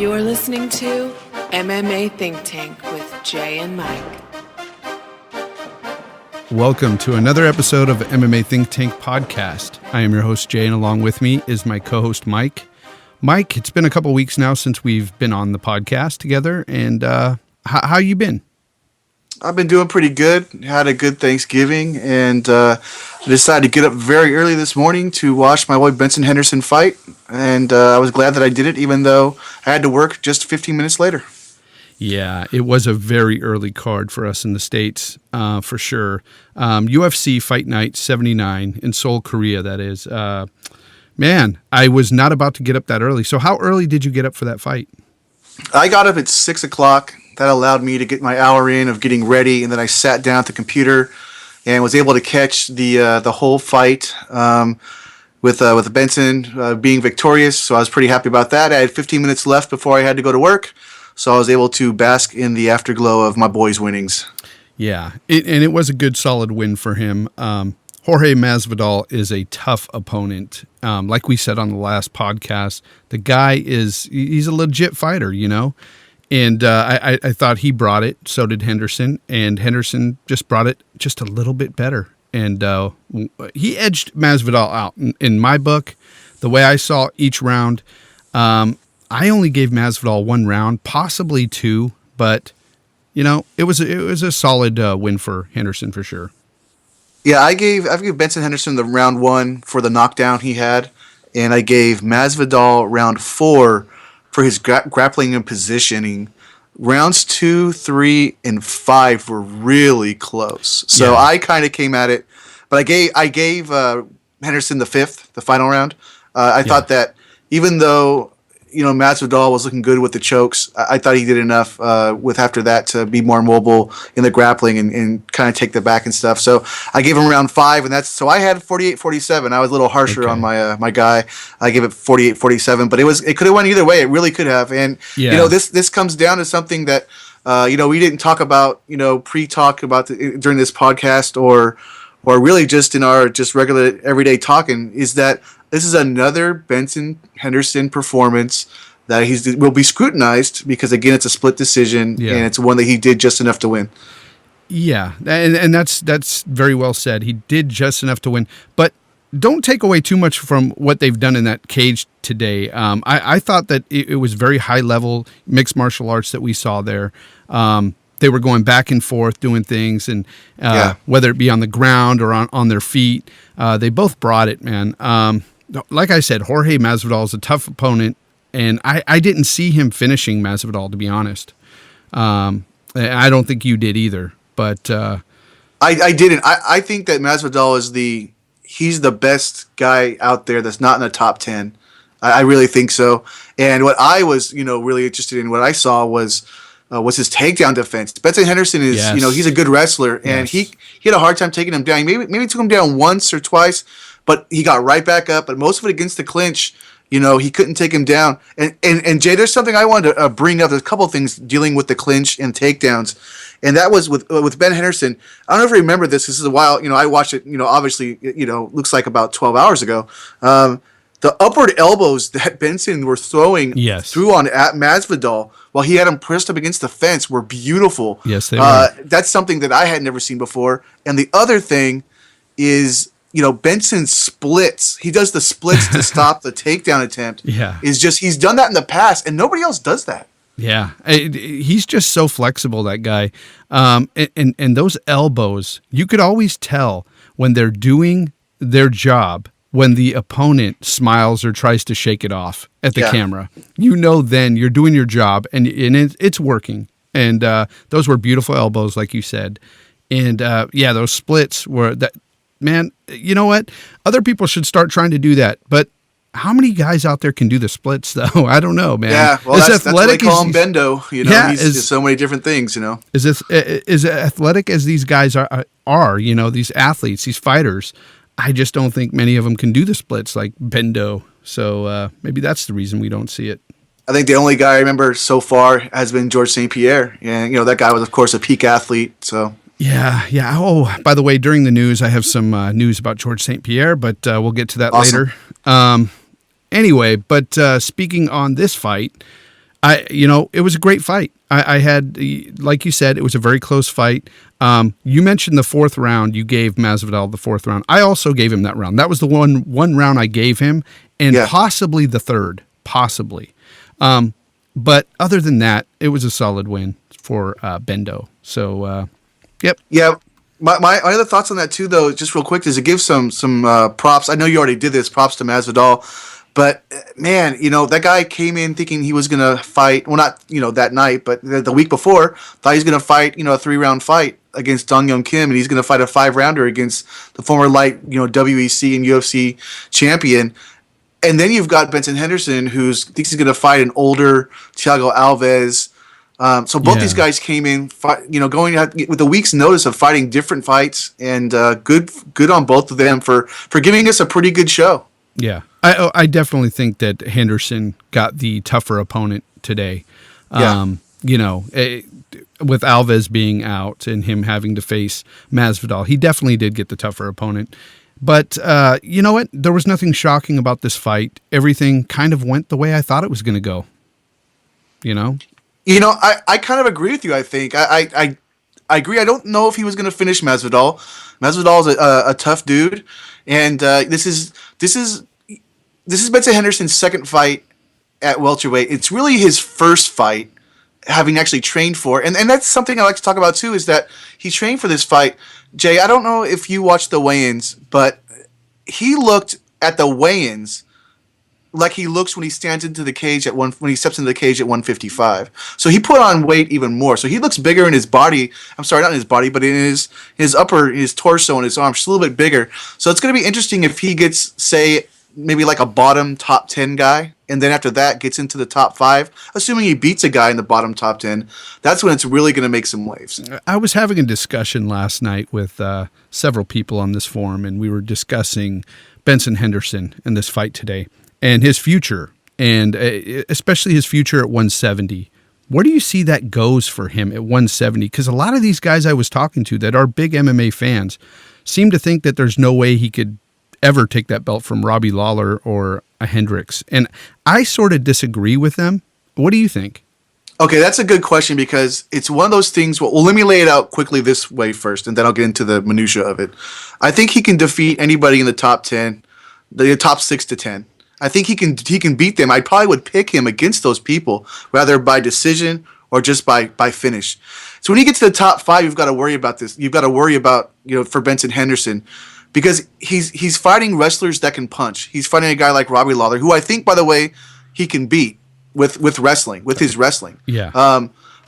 You're listening to MMA Think Tank with Jay and Mike. Welcome to another episode of MMA Think Tank Podcast. I am your host, Jay, and along with me is my co-host, Mike. Mike, it's been a couple weeks now since we've been on the podcast together, and how you been? I've been doing pretty good. Had a good Thanksgiving, and I decided to get up very early this morning to watch my boy Benson Henderson fight, and I was glad that I did it, even though I had to work just 15 minutes later. Yeah, it was a very early card for us in the States, for sure. UFC Fight Night 79 in Seoul, Korea, that is. Man, I was not about to get up that early. So how early did you get up for that fight? I got up at 6 o'clock. That allowed me to get my hour in of getting ready, and then I sat down at the computer and was able to catch the whole fight with Benson being victorious. So I was pretty happy about that. I had 15 minutes left before I had to go to work, so I was able to bask in the afterglow of my boys' winnings. Yeah, and it was a good, solid win for him. Jorge Masvidal is a tough opponent. Like we said on the last podcast, the guy he's a legit fighter, you know? And I thought he brought it. So did Henderson. And Henderson just brought it just a little bit better. And he edged Masvidal out. In my book, the way I saw each round, I only gave Masvidal one round, possibly two. But, you know, it was a solid win for Henderson for sure. Yeah, I gave Benson Henderson the round one for the knockdown he had. And I gave Masvidal round 4 for his grappling and positioning. Rounds 2, 3, and 5 were really close. So yeah. I kind of came at it, but I gave Henderson the 5th, the final round. I thought that even though Masvidal was looking good with the chokes, I thought he did enough with after that to be more mobile in the grappling and kind of take the back and stuff. So I gave him round 5, and so I had 48-47. I was a little harsher on my guy. I gave it 48-47, but it could have went either way. It really could have. And this comes down to something that we didn't talk about pre-talk about during this podcast or really just in our just regular everyday talking, is that this is another Benson Henderson performance that will be scrutinized because, again, it's a split decision and it's one that he did just enough to win. Yeah, and that's very well said. He did just enough to win, but don't take away too much from what they've done in that cage today. I thought that it was very high-level mixed martial arts that we saw there. They were going back and forth doing things, and whether it be on the ground or on their feet, they both brought it, man. Like I said, Jorge Masvidal is a tough opponent, and I didn't see him finishing Masvidal, to be honest. I don't think you did either, but I didn't. I think that Masvidal he's the best guy out there that's not in the top 10. I really think so. And what I was really interested in, what I saw was his takedown defense. Benson Henderson is, he's a good wrestler, and he had a hard time taking him down. He maybe took him down once or twice, but he got right back up. But most of it against the clinch, he couldn't take him down. And Jay, there's something I wanted to bring up. There's a couple of things dealing with the clinch and takedowns, and that was with Ben Henderson. I don't know if you remember this. This is a while. I watched it. Obviously, looks like about 12 hours ago. The upward elbows that Benson were threw on at Masvidal while he had him pressed up against the fence were beautiful. Yes, they were. That's something that I had never seen before. And the other thing is, Benson splits. He does the splits to stop the takedown attempt. Yeah. He's done that in the past, and nobody else does that. Yeah. He's just so flexible, that guy. And those elbows, you could always tell when they're doing their job when the opponent smiles or tries to shake it off at the camera. Then you're doing your job, and it's working. And those were beautiful elbows, like you said. And those splits were that. Man, you know what? Other people should start trying to do that. But how many guys out there can do the splits, though? I don't know, man. Yeah, well, that's what they call him Bendo. He's so many different things, Is athletic as these guys are, these athletes, these fighters, I just don't think many of them can do the splits like Bendo. So maybe that's the reason we don't see it. I think the only guy I remember so far has been George St. Pierre. And, that guy was, of course, a peak athlete, so... Yeah. Oh, by the way, during the news, I have some news about George St. Pierre, but we'll get to that later. Anyway, but speaking on this fight, It was a great fight. I had, like you said, it was a very close fight. You mentioned the fourth round. You gave Masvidal the fourth round. I also gave him that round. That was the one round I gave him, and possibly the third, possibly. But other than that, it was a solid win for Bendo. So, yep. Yeah. My other thoughts on that too, though, just real quick, is to give some props. I know you already did this. Props to Masvidal. But, man, that guy came in thinking he was going to fight, well, not, that night, but the week before, thought he was going to fight, a 3-round fight against Dong Young Kim, and he's going to fight a 5-rounder against the former light, WEC and UFC champion. And then you've got Benson Henderson, who thinks he's going to fight an older Thiago Alves. So both these guys came in, going out with a week's notice of fighting different fights, and good on both of them for giving us a pretty good show. Yeah, I definitely think that Henderson got the tougher opponent today. With Alves being out and him having to face Masvidal, he definitely did get the tougher opponent. But you know what? There was nothing shocking about this fight. Everything kind of went the way I thought it was going to go. I kind of agree with you. I think I agree. I don't know if he was going to finish Masvidal. Masvidal is a tough dude, and this is Benson Henderson's second fight at welterweight. It's really his first fight, having actually trained for, and that's something I like to talk about too. Is that he trained for this fight. Jay, I don't know if you watched the weigh-ins, but he looked at the weigh-ins like he looks when he stands into the cage when he steps into the cage at 155. So he put on weight even more. So he looks bigger in his body. I'm sorry, not in his body, but in his torso and his arms, just a little bit bigger. So it's going to be interesting if he gets, say, maybe like a bottom top 10 guy, and then after that gets into the top 5, assuming he beats a guy in the bottom top 10. That's when it's really going to make some waves. I was having a discussion last night with several people on this forum, and we were discussing Benson Henderson in this fight today and his future, and especially his future at 170. Where do you see that goes for him at 170? Because a lot of these guys I was talking to that are big MMA fans seem to think that there's no way he could ever take that belt from Robbie Lawler or a Hendricks. And I sort of disagree with them. What do you think? Okay, that's a good question, because it's one of those things. Well, let me lay it out quickly this way first, and then I'll get into the minutia of it. I think he can defeat anybody in the top 10, the top 6 to 10. I think he can beat them. I probably would pick him against those people, whether by decision or just by finish. So when you get to the top 5, you've got to worry about this. You've got to worry about, for Benson Henderson, because he's fighting wrestlers that can punch. He's fighting a guy like Robbie Lawler, who I think, by the way, he can beat with wrestling, with his wrestling. Yeah.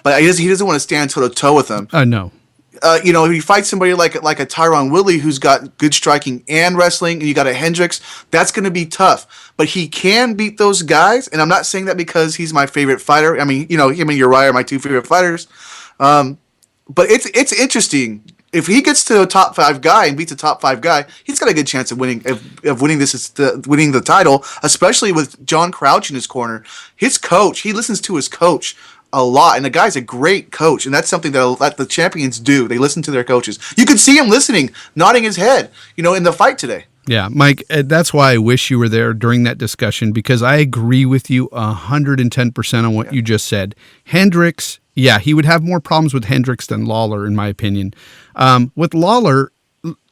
But he doesn't want to stand toe to toe with him. No. If you fight somebody like a Tyron Woodley, who's got good striking and wrestling, and you got a Hendricks, that's going to be tough. But he can beat those guys, and I'm not saying that because he's my favorite fighter. I mean, him and Uriah are my 2 favorite fighters. But it's interesting. If he gets to a top 5 guy and beats a top 5 guy, he's got a good chance of winning winning the title, especially with John Crouch in his corner. His coach, he listens to his coach a lot, and the guy's a great coach, and that's something that the champions do. They listen to their coaches. You could see him listening, nodding his head, in the fight today. Yeah, Mike, that's why I wish you were there during that discussion, because I agree with you 110% on what you just said. Hendricks, yeah, he would have more problems with Hendricks than Lawler, in my opinion. With Lawler,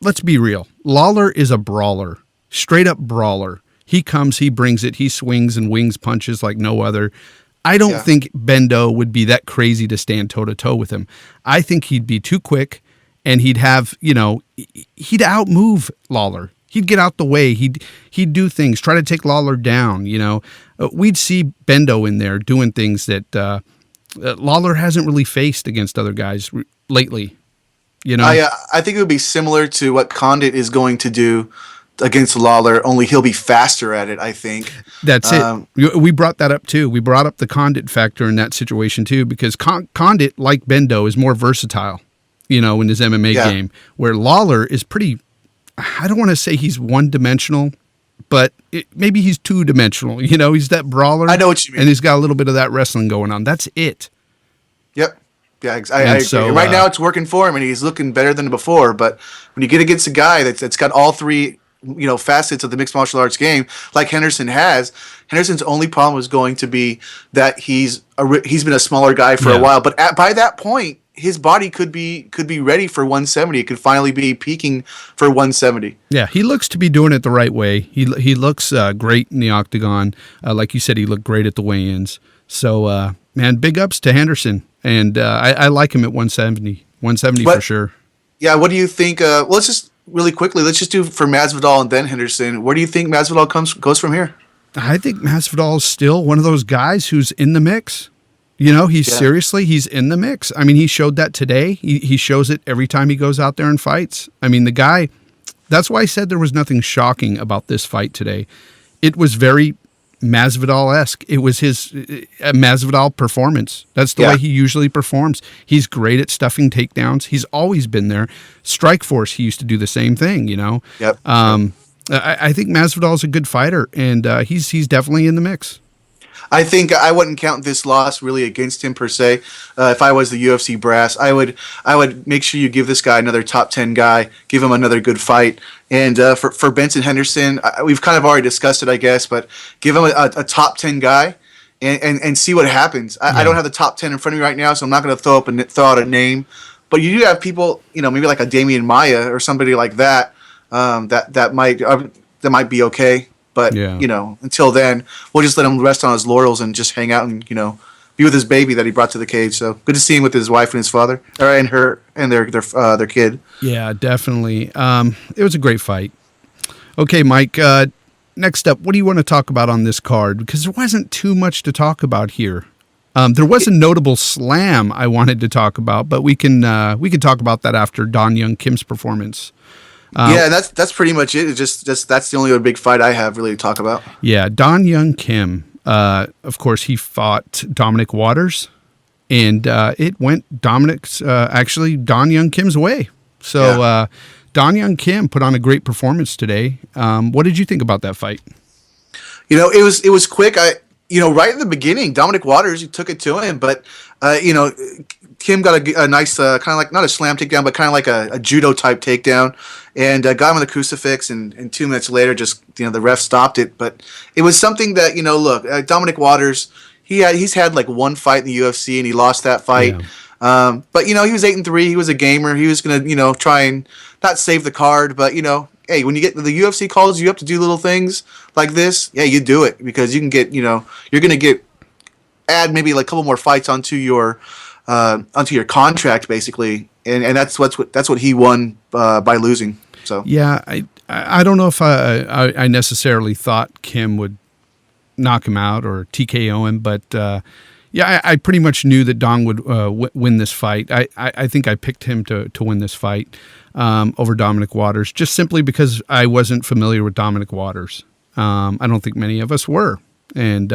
let's be real. Lawler is a brawler, straight up brawler. He comes, he brings it, he swings and wings punches like no other. I don't think Bendo would be that crazy to stand toe-to-toe with him. I think he'd be too quick, and he'd have, he'd outmove Lawler. He'd get out the way. He'd do things, try to take Lawler down, We'd see Bendo in there doing things that Lawler hasn't really faced against other guys lately, I think it would be similar to what Condit is going to do against Lawler, only he'll be faster at it, I think. That's it. We brought that up too. We brought up the Condit factor in that situation too, because Condit, like Bendo, is more versatile, in his MMA game, where Lawler is pretty, I don't want to say he's one-dimensional, but maybe he's two-dimensional. He's that brawler. I know what you mean. And he's got a little bit of that wrestling going on. That's it. Yep. Yeah, I agree. So, right now it's working for him, and he's looking better than before. But when you get against a guy that's got all 3 facets of the mixed martial arts game like Henderson has. Henderson's only problem was going to be that he's been a smaller guy for a while, but by that point, his body could be ready for 170. It could finally be peaking for 170. Yeah, he looks to be doing it the right way. He looks great in the octagon. Like you said, he looked great at the weigh-ins. So, man, big ups to Henderson. And I like him at 170. 170 for sure. Yeah, what do you think? Let's just really quickly, let's just do for Masvidal and then Henderson. Where do you think Masvidal goes from here? I think Masvidal is still one of those guys who's in the mix. He's in the mix. I mean, he showed that today. He shows it every time he goes out there and fights. I mean, the guy, that's why I said there was nothing shocking about this fight today. It was very Masvidal-esque. It was his Masvidal performance. That's the way he usually performs. He's great at stuffing takedowns. He's always been there. Strikeforce, he used to do the same thing, Yep. I think Masvidal's a good fighter, and he's definitely in the mix. I think I wouldn't count this loss really against him per se. If I was the UFC brass, I would make sure you give this guy another top 10 guy, give him another good fight. And for Benson Henderson, we've kind of already discussed it, I guess, but give him a top 10 guy and see what happens. I don't have the top 10 in front of me right now, so I'm not going to throw out a name. But you do have people, maybe like a Damian Maia or somebody like that, that might be okay. But, until then, we'll just let him rest on his laurels and just hang out and, be with his baby that he brought to the cage. So good to see him with his wife and his father, and her and their kid. Yeah, definitely. It was a great fight. Okay, Mike, next up, what do you want to talk about on this card? Because there wasn't too much to talk about here. There was a notable slam I wanted to talk about, but we can talk about that after Don Young Kim's performance. That's pretty much it. It's just that's the only other big fight I have really to talk about. Yeah, Don Young Kim. Of course, he fought Dominic Waters, and it went Don Young Kim's way. So Don Young Kim put on a great performance today. What did you think about that fight? It was quick. Right in the beginning, Dominic Waters, he took it to him, but Kim got a nice kind of like not a slam takedown, but kind of like a judo type takedown, and got him on the crucifix. And 2 minutes later, just the ref stopped it. But it was something that look, Dominic Waters, he's had like one fight in the UFC and he lost that fight. Yeah. But he was 8-3. He was a gamer. He was gonna try and not save the card, but hey, when you get the UFC calls you up to do little things like this, yeah, you do it because you can get you're gonna add maybe like a couple more fights onto your contract basically, and that's what he won by losing. So yeah, I don't know if I necessarily thought Kim would knock him out or TKO him, but I pretty much knew that Don would win this fight. I think I picked him to win this fight over Dominic Waters, just simply because I wasn't familiar with Dominic Waters. I don't think many of us were, and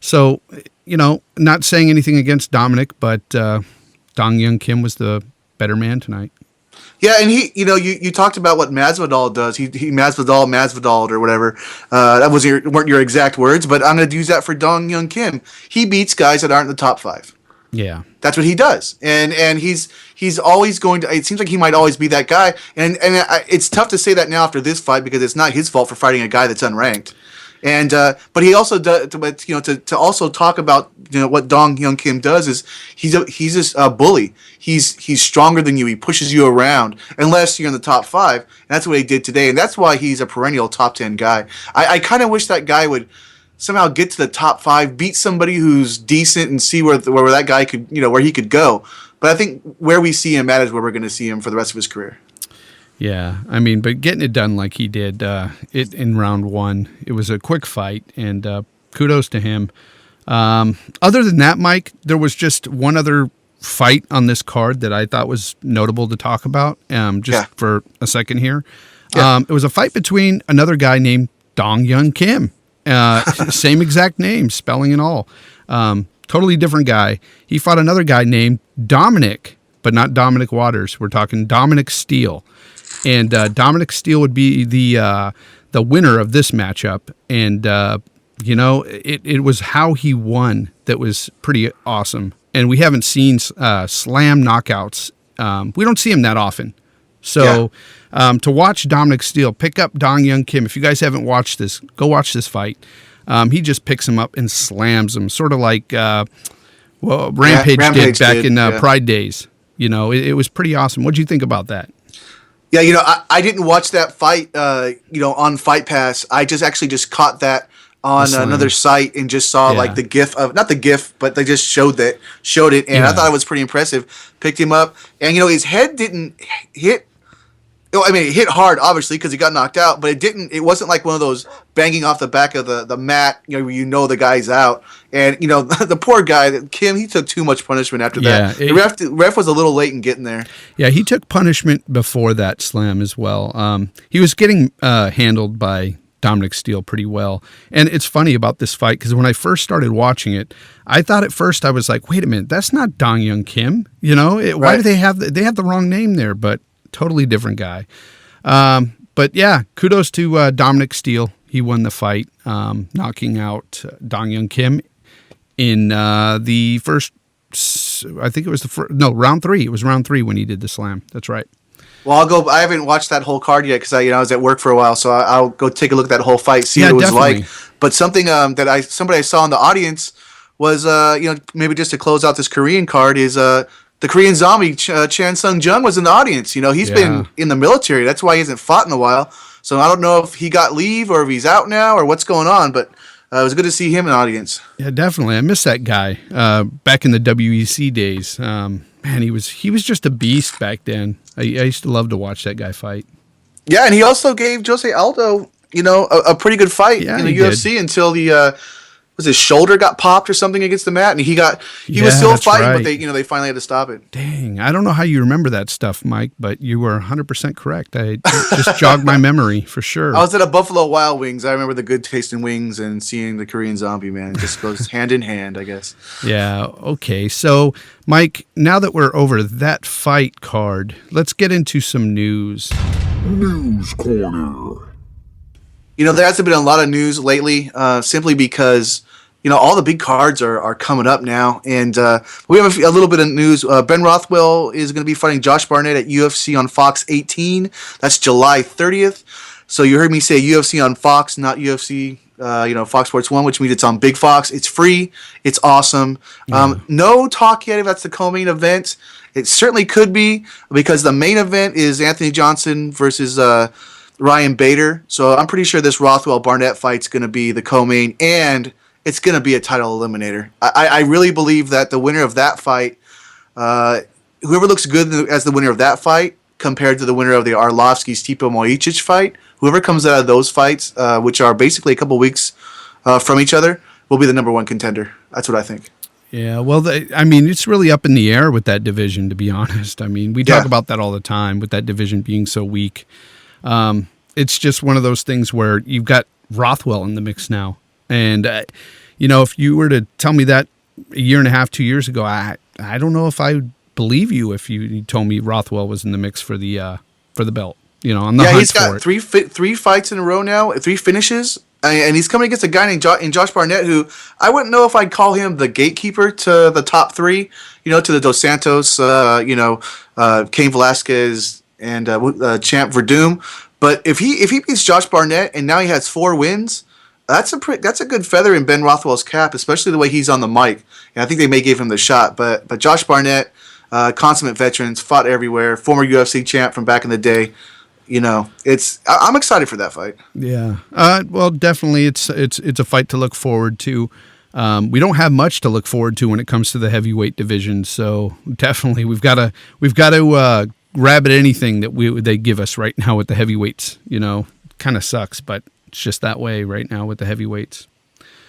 so. Not saying anything against Dominic, but Don Young Kim was the better man tonight. Yeah, and he, you talked about what Masvidal does. He Masvidal or whatever. That weren't your exact words, but I'm going to use that for Don Young Kim. He beats guys that aren't in the top 5. Yeah, that's what he does, and he's always going to. It seems like he might always be that guy, and it's tough to say that now after this fight because it's not his fault for fighting a guy that's unranked. And but he also does, to also talk about what Don Young Kim does is he's just a bully. He's stronger than you. He pushes you around unless you're in the top 5. And that's what he did today, and that's why he's a perennial top 10 guy. I kind of wish that guy would somehow get to the top 5, beat somebody who's decent, and see where that guy could where he could go. But I think where we see him at is where we're going to see him for the rest of his career. Yeah, I mean, but getting it done like he did it in round 1, it was a quick fight, and kudos to him. Other than that, Mike, there was just one other fight on this card that I thought was notable to talk about, for a second here. Yeah. It was a fight between another guy named Don Young Kim. Same exact name, spelling and all. Totally different guy. He fought another guy named Dominic, but not Dominic Waters. We're talking Dominic Steele. And Dominic Steele would be the winner of this matchup. And, it was how he won that was pretty awesome. And we haven't seen slam knockouts. We don't see him that often. So To watch Dominic Steele pick up Dong Young Kim, if you guys haven't watched this, go watch this fight. He just picks him up and slams him, sort of like Rampage did back in Pride days. It was pretty awesome. What did you think about that? Yeah, I didn't watch that fight, on Fight Pass. I just caught that on another site and just saw like the GIF of, not the GIF, but they just showed it, and I thought it was pretty impressive. Picked him up, and his head didn't hit. I mean, it hit hard, obviously, because he got knocked out, but it wasn't like one of those banging off the back of the mat, where the guy's out. And, the poor guy, Kim, he took too much punishment after that. The ref was a little late in getting there. Yeah, he took punishment before that slam as well. He was getting handled by Dominic Steele pretty well. And it's funny about this fight, because when I first started watching it, I thought at first, I was like, wait a minute, that's not Dong Young Kim. Why do they have the wrong name there? But totally different guy. But yeah, kudos to Dominic Steele. He won the fight, knocking out Dong Young Kim in the first, I think it was round 3. It was round 3 when he did the slam. That's right. Well, I haven't watched that whole card yet because I was at work for a while, so I'll go take a look at that whole fight, see what it was definitely like. But something that somebody I saw in the audience was, maybe just to close out this Korean card is the Korean zombie, Chan Sung Jung, was in the audience. He's been in the military. That's why he hasn't fought in a while. So I don't know if he got leave or if he's out now or what's going on, but it was good to see him in the audience. Yeah, definitely. I miss that guy back in the WEC days. Man, he was just a beast back then. I used to love to watch that guy fight. Yeah, and he also gave Jose Aldo, a pretty good fight in the UFC until his shoulder got popped or something against the mat, and he was still fighting, right. But they finally had to stop it. Dang, I don't know how you remember that stuff, Mike, but you were 100% correct. I just jogged my memory for sure. I was at a Buffalo Wild Wings. I remember the good tasting wings and seeing the Korean zombie, man. It just goes hand in hand, I guess. Yeah, okay. So, Mike, now that we're over that fight card, let's get into some news. News Corner. There hasn't been a lot of news lately, simply because all the big cards are coming up now, and we have a little bit of news. Ben Rothwell is going to be fighting Josh Barnett at UFC on Fox 18. That's July 30th. So you heard me say UFC on Fox, not UFC, Fox Sports 1, which means it's on Big Fox. It's free. It's awesome. No talk yet if that's the co-main event. It certainly could be, because the main event is Anthony Johnson versus Ryan Bader. So I'm pretty sure this Rothwell-Barnett fight's going to be the co-main, and it's going to be a title eliminator. I really believe that the winner of that fight, whoever looks good as the winner of that fight compared to the winner of the Arlovsky-Stipe Miocic fight, whoever comes out of those fights, which are basically a couple weeks from each other, will be the number one contender. That's what I think. Yeah, well, it's really up in the air with that division, to be honest. We talk about that all the time, with that division being so weak. It's just one of those things where you've got Rothwell in the mix now. And, if you were to tell me that a year and a half, 2 years ago, I don't know if I would believe you if you told me Rothwell was in the mix for the belt. On the hunt he's got three fights in a row now, 3 finishes, and he's coming against a guy named Josh Barnett, who I wouldn't know if I'd call him the gatekeeper to the top 3, to the Dos Santos, Cain Velasquez, and Champ Verdum. But if he beats Josh Barnett and now he has 4 wins, that's a good feather in Ben Rothwell's cap, especially the way he's on the mic. And I think they may give him the shot. But Josh Barnett, consummate veterans, fought everywhere, former UFC champ from back in the day. I'm excited for that fight. Yeah. Well, definitely, it's a fight to look forward to. We don't have much to look forward to when it comes to the heavyweight division. So definitely, we've got to grab at anything that they give us right now with the heavyweights. Kind of sucks, but it's just that way right now with the heavyweights.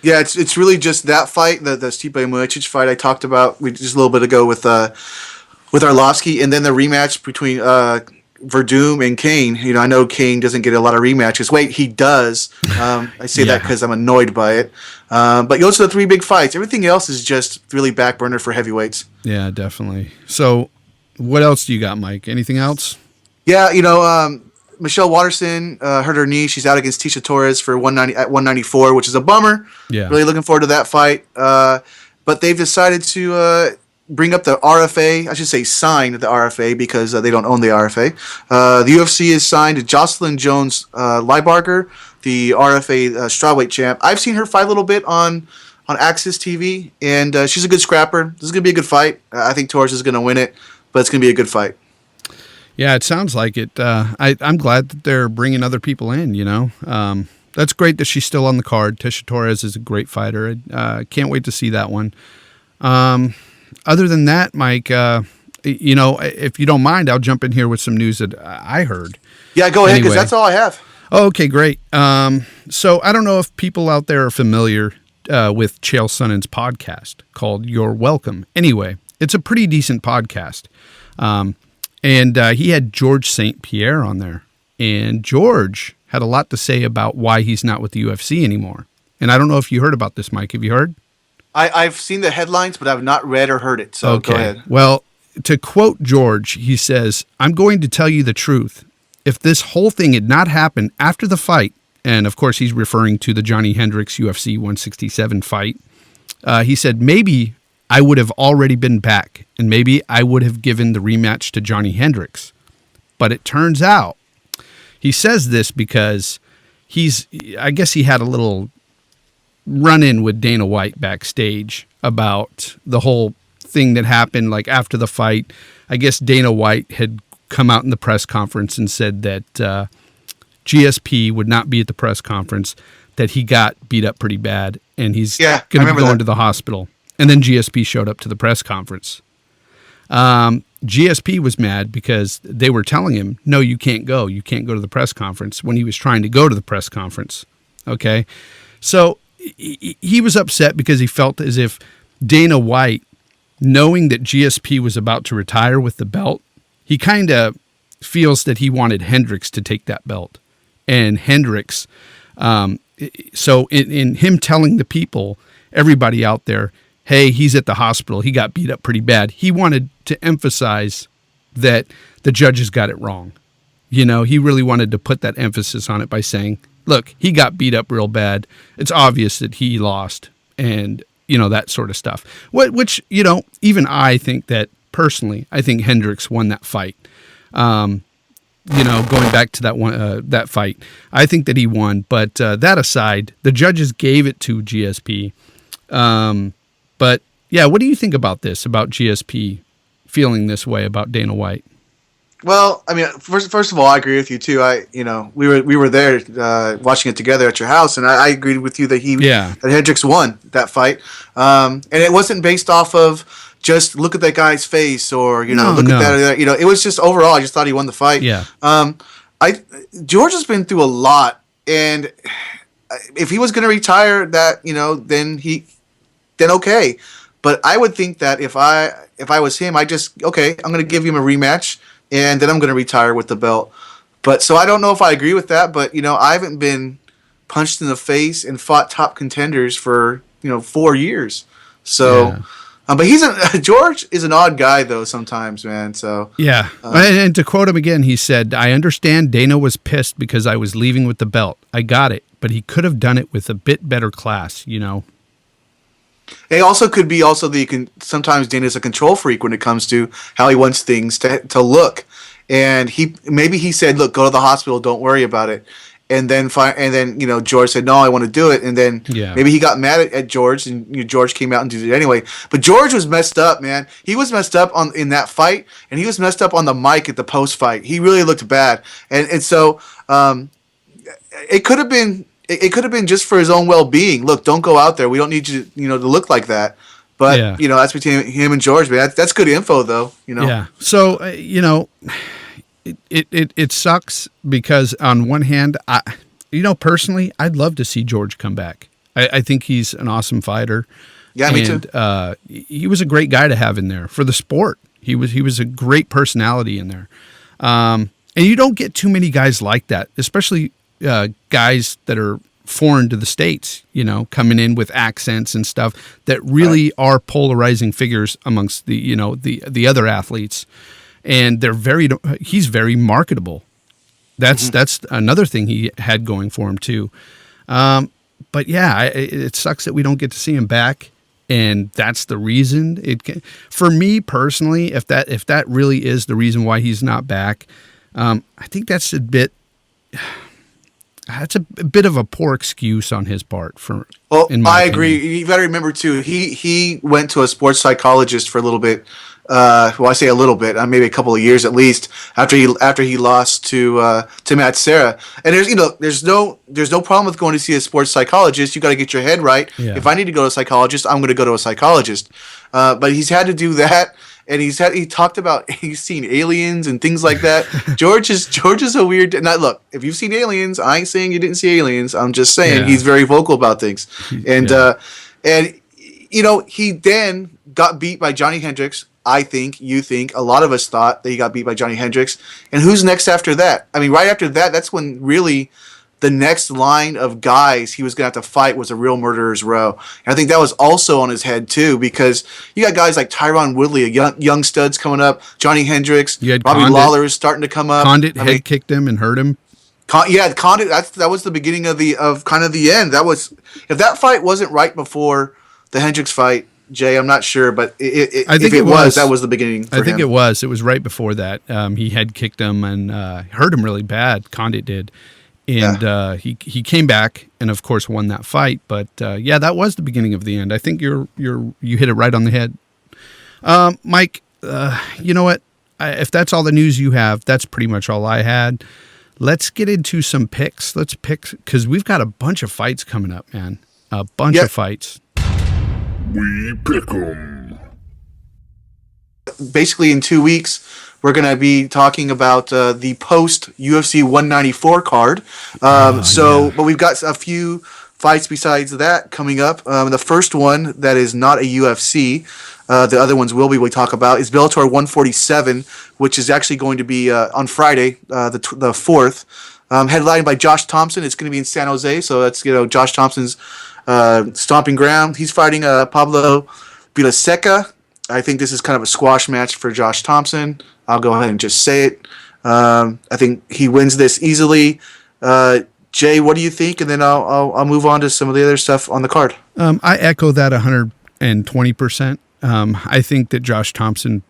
Yeah, it's really just that fight, the Stipe Miocic fight I talked about just a little bit ago with Arlovsky, and then the rematch between Verdum and Cain. I know Cain doesn't get a lot of rematches. Wait, he does. I say that because I'm annoyed by it. But those are the 3 big fights. Everything else is just really back burner for heavyweights. Yeah, definitely. So what else do you got, Mike? Anything else? Yeah, Michelle Waterson hurt her knee. She's out against Tisha Torres for 194, which is a bummer. Yeah. Really looking forward to that fight. But they've decided to, bring up the RFA. I should say signed the RFA because they don't own the RFA. The UFC has signed Jocelyn Jones Leibarger, the RFA strawweight champ. I've seen her fight a little bit on Access TV, and she's a good scrapper. This is going to be a good fight. I think Torres is going to win it, but it's going to be a good fight. Yeah, it sounds like it. I'm glad that they're bringing other people in, That's great that she's still on the card. Tisha Torres is a great fighter. I can't wait to see that one. Other than that, Mike, if you don't mind, I'll jump in here with some news that I heard. Yeah, go ahead, because that's all I have. Oh, okay, great. So I don't know if people out there are familiar with Chael Sonnen's podcast called You're Welcome. Anyway, it's a pretty decent podcast. And he had George St. Pierre on there. And George had a lot to say about why he's not with the UFC anymore. And I don't know if you heard about this, Mike. Have you heard? I've seen the headlines, but I've not read or heard it. So okay. Go ahead. Well, to quote George, he says, "I'm going to tell you the truth. If this whole thing had not happened after the fight," and of course he's referring to the Johnny Hendricks UFC 167 fight, he said, "Maybe I would have already been back, and maybe I would have given the rematch to Johnny Hendricks. But it turns out," he says this because I guess he had a little run-in with Dana White backstage about the whole thing that happened, like after the fight. I guess Dana White had come out in the press conference and said that GSP would not be at the press conference, that he got beat up pretty bad, and he's going to be going to the hospital. And then GSP showed up to the press conference. GSP was mad because they were telling him, "No, you can't go. You can't go to the press conference," when he was trying to go to the press conference. Okay. So he was upset because he felt as if Dana White, knowing that GSP was about to retire with the belt, he kind of feels that he wanted Hendricks to take that belt. And Hendricks, so in him telling the people, everybody out there, hey, he's at the hospital, he got beat up pretty bad, he wanted to emphasize that the judges got it wrong. He really wanted to put that emphasis on it by saying, look, he got beat up real bad. It's obvious that he lost, and, that sort of stuff. Which, even I think that, personally, I think Hendricks won that fight. Going back to that fight, I think that he won. But that aside, the judges gave it to GSP. But yeah, what do you think about this, about GSP feeling this way about Dana White? Well, I mean, first of all, I agree with you too. We were there watching it together at your house, and I agreed with you that that Hendricks won that fight, and it wasn't based off of just look at that guy's face or look at that. It was just overall. I just thought he won the fight. Yeah. George has been through a lot, and if he was going to retire, then okay. But I would think that if I was him, I'm going to give him a rematch, and then I'm going to retire with the belt. But so I don't know if I agree with that, but I haven't been punched in the face and fought top contenders for 4 years. So, yeah. But George is an odd guy though sometimes, man. So yeah. And to quote him again, he said, "I understand Dana was pissed because I was leaving with the belt. I got it, but he could have done it with a bit better class, It also could be sometimes Dana's a control freak when it comes to how he wants things to look, and he said, "Look, go to the hospital, don't worry about it," and then George said, "No, I want to do it," and then maybe he got mad at George, and George came out and did it anyway. But George was messed up, man. He was messed up in that fight, and he was messed up on the mic at the post fight. He really looked bad, and so it could have been. It could have been just for his own well-being. Look, don't go out there. We don't need you, to look like that. But that's between him and George. Man, that's good info, though. Yeah. So it sucks because on one hand, personally, I'd love to see George come back. I think he's an awesome fighter. Yeah, me too. He was a great guy to have in there for the sport. He was a great personality in there. And you don't get too many guys like that, especially guys that are foreign to the States, coming in with accents and stuff that really are polarizing figures amongst the other athletes. And he's very marketable. That's another thing he had going for him too. But yeah, it sucks that we don't get to see him back. and that's the reason for me personally, if that really is the reason why he's not back, I think that's a bit of a poor excuse on his part. I agree. You got to remember too. He went to a sports psychologist for a little bit. I say a little bit, maybe a couple of years at least after he lost to Matt Serra. And there's no problem with going to see a sports psychologist. You got to get your head right. Yeah. If I need to go to a psychologist, I'm going to go to a psychologist. But he's had to do that. And he talked about he's seen aliens and things like that. George is a weird. Now look, if you've seen aliens, I ain't saying you didn't see aliens. I'm just saying he's very vocal about things. And he then got beat by Johnny Hendricks. I think, you think, a lot of us thought that he got beat by Johnny Hendricks. And who's next after that? I mean, right after that, that's when really the next line of guys he was going to have to fight was a real murderer's row. And I think that was also on his head, too, because you got guys like Tyron Woodley, young studs coming up, Johnny Hendricks, Robbie Lawler is starting to come up. Condit head kicked him and hurt him. Condit, that was the beginning of kind of the end. That was, if that fight wasn't right before the Hendricks fight, Jay, I'm not sure, but I think it was. That was the beginning for him. I think it was. It was right before that. He had kicked him and hurt him really bad. Condit did. And he came back and, of course, won that fight. But, that was the beginning of the end. I think you hit it right on the head. Mike, you know what? If that's all the news you have, that's pretty much all I had. Let's get into some picks. Let's pick, because we've got a bunch of fights coming up, man. A bunch of fights. We pick 'em. Basically, in 2 weeks, we're going to be talking about the post UFC 194 card. But we've got a few fights besides that coming up. The first one that is not a UFC, the other ones we'll talk about, is Bellator 147, which is actually going to be on Friday, the 4th. Headlined by Josh Thompson. It's going to be in San Jose, so that's Josh Thompson's stomping ground. He's fighting Pablo Villaseca. I think this is kind of a squash match for Josh Thompson. I'll go ahead and just say it. I think he wins this easily. Jay, what do you think? And then I'll move on to some of the other stuff on the card. I echo that 120%. I think that Josh Thompson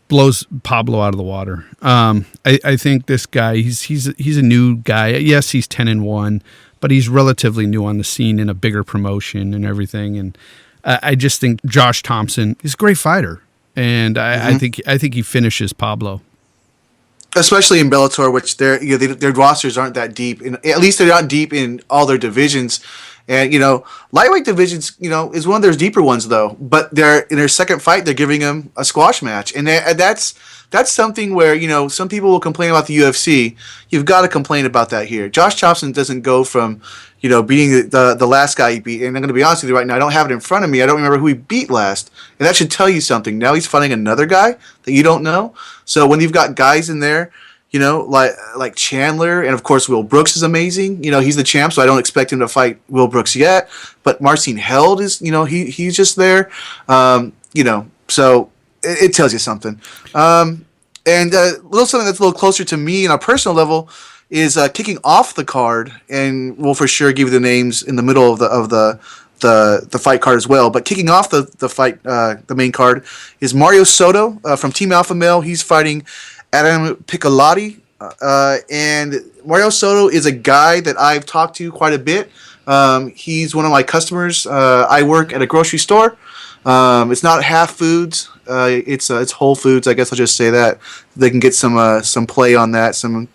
blows Pablo out of the water. I think this guy, he's a new guy. Yes, he's 10-1, but he's relatively new on the scene in a bigger promotion and everything. And I just think Josh Thompson is a great fighter, and I think he finishes Pablo. Especially in Bellator, which their rosters aren't that deep. At least they're not deep in all their divisions. And, lightweight divisions, is one of their deeper ones, though. But in their second fight, they're giving him a squash match. And that's something where, some people will complain about the UFC. You've got to complain about that here. Josh Thompson doesn't go from, beating the last guy he beat. And I'm going to be honest with you right now, I don't have it in front of me. I don't remember who he beat last. And that should tell you something. Now he's fighting another guy that you don't know. So when you've got guys in there, like Chandler, and of course Will Brooks is amazing. He's the champ, so I don't expect him to fight Will Brooks yet. But Marcin Held is, he's just there. So it tells you something. And a little something that's a little closer to me on a personal level is kicking off the card, and we'll for sure give you the names in the middle of the fight card as well. But kicking off the fight, the main card, is Mario Soto from Team Alpha Male. He's fighting Adam Piccolotti, and Mario Soto is a guy that I've talked to quite a bit. He's one of my customers. I work at a grocery store. It's not Half Foods. It's Whole Foods. I guess I'll just say that they can get some play on that, some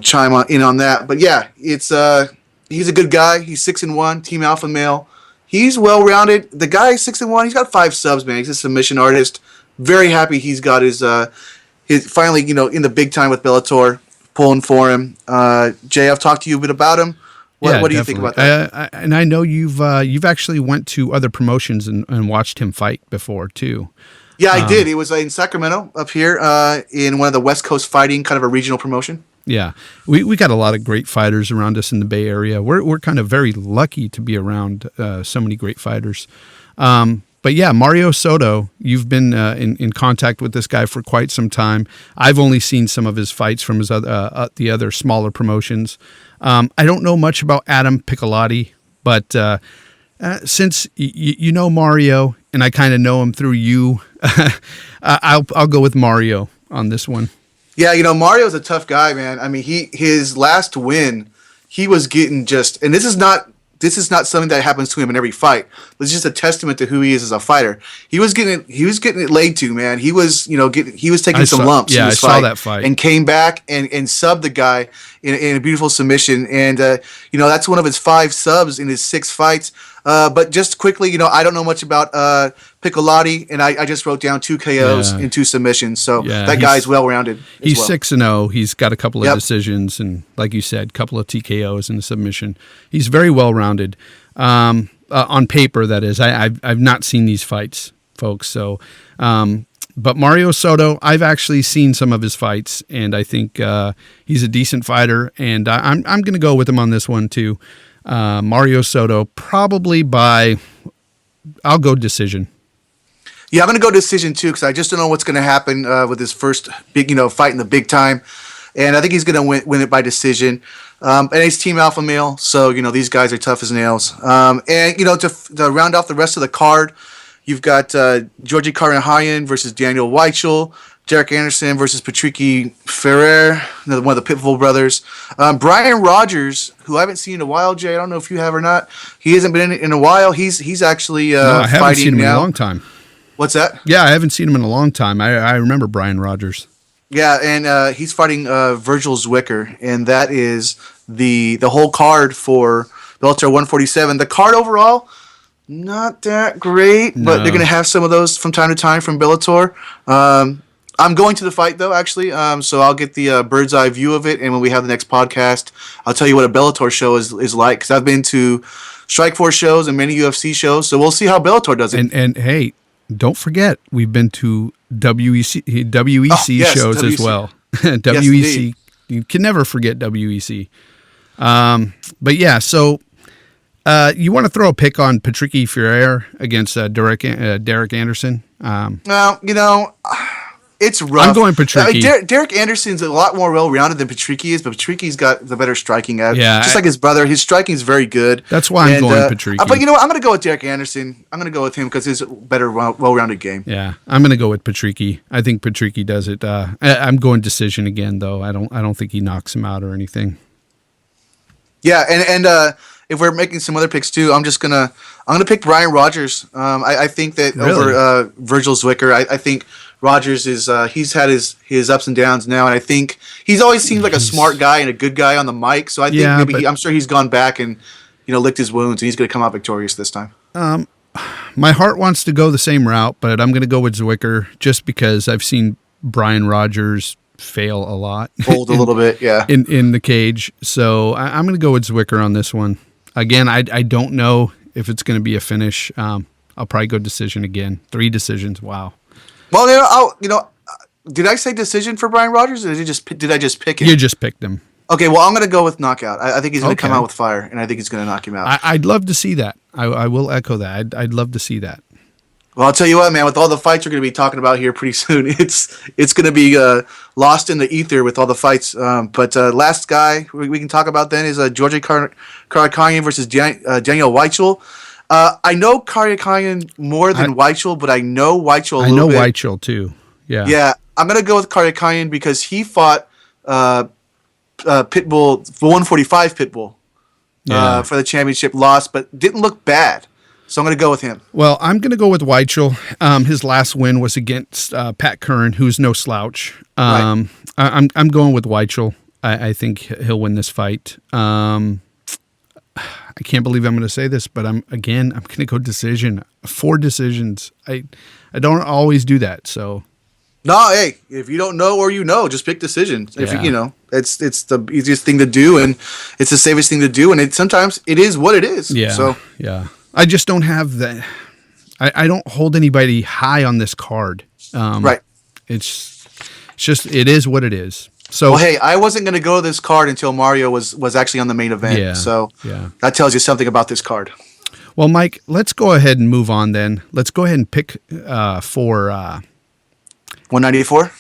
chime in on that. But yeah, he's a good guy. He's 6-1, Team Alpha Male. He's well rounded. The guy is 6-1. He's got 5 subs, man. He's a submission artist. Very happy he's got his finally, in the big time with Bellator, pulling for him. Jay, I've talked to you a bit about him. What do you think about that? And I know you've actually went to other promotions and watched him fight before too. Yeah, I did. It was in Sacramento up here in one of the West Coast Fighting, kind of a regional promotion. Yeah, we got a lot of great fighters around us in the Bay Area. We're kind of very lucky to be around so many great fighters. But yeah, Mario Soto, you've been in contact with this guy for quite some time. I've only seen some of his fights from his the other smaller promotions. I don't know much about Adam Piccolotti, but Since you know Mario, and I kind of know him through you, I'll go with Mario on this one. Yeah, Mario's a tough guy, man. I mean, his last win, he was getting just, and this is not something that happens to him in every fight. It's just a testament to who he is as a fighter. He was getting it laid to, man. He was, he was taking some lumps. Yeah, in I his saw that fight and came back and subbed the guy in a beautiful submission. And that's one of his 5 subs in his 6 fights. But just quickly, I don't know much about Piccolotti, and I just wrote down 2 KOs and 2 submissions. So that guy's well-rounded. He's 6-0. He's got a couple of decisions, and like you said, a couple of TKOs and a submission. He's very well-rounded on paper. That is, I've not seen these fights, folks. So, but Mario Soto, I've actually seen some of his fights, and I think he's a decent fighter, and I'm going to go with him on this one too. Mario Soto, probably I'll go decision. Yeah, I'm going to go decision too, because I just don't know what's going to happen with his first big, fight in the big time. And I think he's going to win it by decision. And he's Team Alpha Male, so, these guys are tough as nails. And, to round off the rest of the card, you've got Georgi Karakhanyan versus Daniel Weichel, Derek Anderson versus Patricky Ferrer, one of the Pitbull brothers. Brian Rogers, who I haven't seen in a while, Jay. I don't know if you have or not. He hasn't been in a while. He's actually I haven't fighting seen him now. in a long time. What's that? Yeah, I haven't seen him in a long time. I remember Brian Rogers. Yeah, and he's fighting Virgil Zwicker, and that is the whole card for Bellator 147. The card overall, not that great, but they're going to have some of those from time to time from Bellator. I'm going to the fight, though, actually, so I'll get the bird's eye view of it, and when we have the next podcast, I'll tell you what a Bellator show is like, because I've been to Strikeforce shows and many UFC shows, so we'll see how Bellator does it. And hey, don't forget, we've been to WEC shows as well. WEC, you can never forget WEC. But yeah, so you want to throw a pick on Patricky Ferrer against Derek Anderson? Well, it's rough. I'm going Patricky. Derek Anderson's a lot more well-rounded than Patricky is, but Patricky's got the better striking. Just like his brother, his striking is very good. That's why I'm going Patricky. But you know what? I'm going to go with Derek Anderson. I'm going to go with him because he's a better, well-rounded game. Yeah, I'm going to go with Patricky. I think Patricky does it. I'm going decision again, though. I don't think he knocks him out or anything. Yeah, and if we're making some other picks too, I'm gonna pick Brian Rogers. I think that over Virgil Zwicker. I think Rogers is he's had his ups and downs now, and I think he's always seemed like a smart guy and a good guy on the mic. So I think I'm sure he's gone back and licked his wounds, and he's going to come out victorious this time. My heart wants to go the same route, but I'm going to go with Zwicker just because I've seen Brian Rogers fail a lot. Fold a little bit, yeah. In the cage. So I'm going to go with Zwicker on this one. Again, I don't know if it's going to be a finish. I'll probably go decision again. 3 decisions. Wow. Well, did I say decision for Brian Rogers, or did I just pick him? You just picked him. Okay, well, I'm going to go with knockout. I think he's going to come out with fire, and I think he's going to knock him out. I'd love to see that. I will echo that. I'd love to see that. Well, I'll tell you what, man. With all the fights we're going to be talking about here pretty soon, it's going to be lost in the ether with all the fights. But last guy we can talk about then is Georgi Karakhanyan versus Daniel Weichel. I know Karakhanyan more than Weichel, but I know Weichel a little bit. I know Weichel too. Yeah. Yeah, I'm going to go with Karakhanyan because he fought Pitbull, 145 Pitbull for the championship, lost, but didn't look bad. So I'm going to go with him. Well, I'm going to go with Weichel. His last win was against Pat Curran, who's no slouch. Right. I'm going with Weichel. I think he'll win this fight. I can't believe I'm going to say this, but I'm going to go decision. 4 decisions. I don't always do that. So no, hey, if you don't know or just pick decision. If it's the easiest thing to do, and it's the safest thing to do, and sometimes it is what it is. Yeah. So yeah. I just don't have that. I don't hold anybody high on this card. Right. It's just, it is what it is. So, well, hey, I wasn't going to go to this card until Mario was actually on the main event. Yeah, so yeah. That tells you something about this card. Well, Mike, let's go ahead and move on then. Let's go ahead and pick for 194.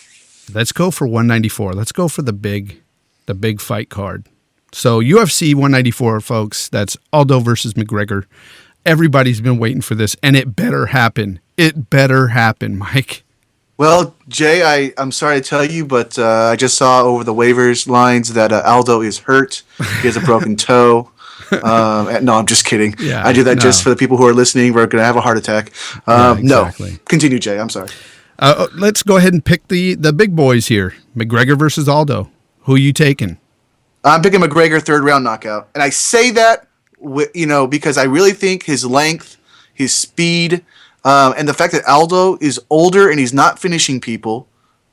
Let's go for 194. Let's go for the big fight card. So UFC 194, folks. That's Aldo versus McGregor. everybody's been waiting for this, and it better happen. It better happen, Mike. Well, Jay, I'm sorry to tell you, but I just saw over the waivers lines that Aldo is hurt. He has a broken toe. No, I'm just kidding. Yeah, I do that just for the people who are listening. We're going to have a heart attack. Exactly. No, continue, Jay. I'm sorry. Let's go ahead and pick the big boys here. McGregor versus Aldo. Who are you taking? I'm picking McGregor third round knockout. And I say that, because I really think his length, his speed, and the fact that Aldo is older and he's not finishing people,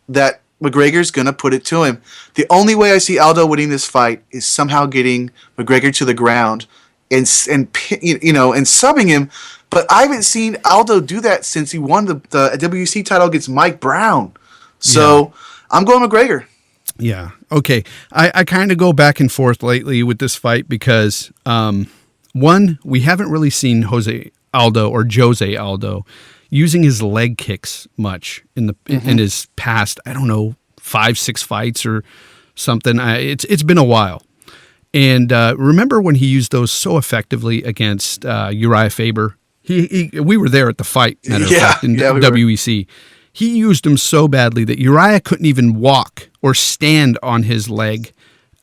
that McGregor's going to put it to him. The only way I see Aldo winning this fight is somehow getting McGregor to the ground and subbing him. But I haven't seen Aldo do that since he won the WC title against Mike Brown. So I'm going McGregor. Yeah. Okay. I kind of go back and forth lately with this fight because, one, we haven't really seen Jose Aldo using his leg kicks much in his past, I don't know, 5-6 fights or something. It's been a while. And remember when he used those so effectively against Uriah Faber? We were there at the fight, matter of fact, in WEC. He used them so badly that Uriah couldn't even walk or stand on his leg.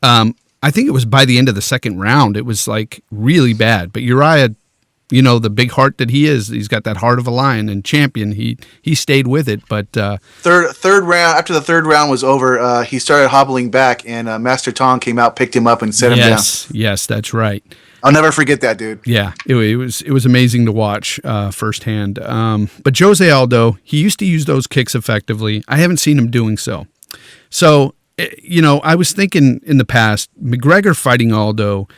I think it was by the end of the second round. It was like really bad. But Uriah, the big heart that he is, he's got that heart of a lion and champion. He stayed with it. But third round, after the third round was over, he started hobbling back, and Master Tong came out, picked him up, and set him down. Yes, that's right. I'll never forget that, dude. Yeah, it was amazing to watch firsthand. But Jose Aldo, he used to use those kicks effectively. I haven't seen him doing so. So, I was thinking in the past, McGregor fighting Aldo,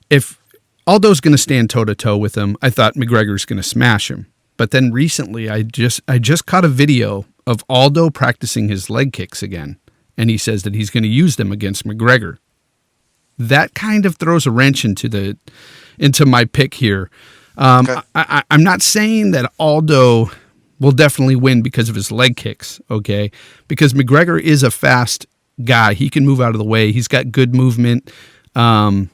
if Aldo's going to stand toe-to-toe with him, I thought McGregor's going to smash him. But then recently, I just caught a video of Aldo practicing his leg kicks again, and he says that he's going to use them against McGregor. That kind of throws a wrench into my pick here. Okay. I'm not saying that Aldo will definitely win because of his leg kicks, okay? Because McGregor is a fast guy. He can move out of the way. He's got good movement. And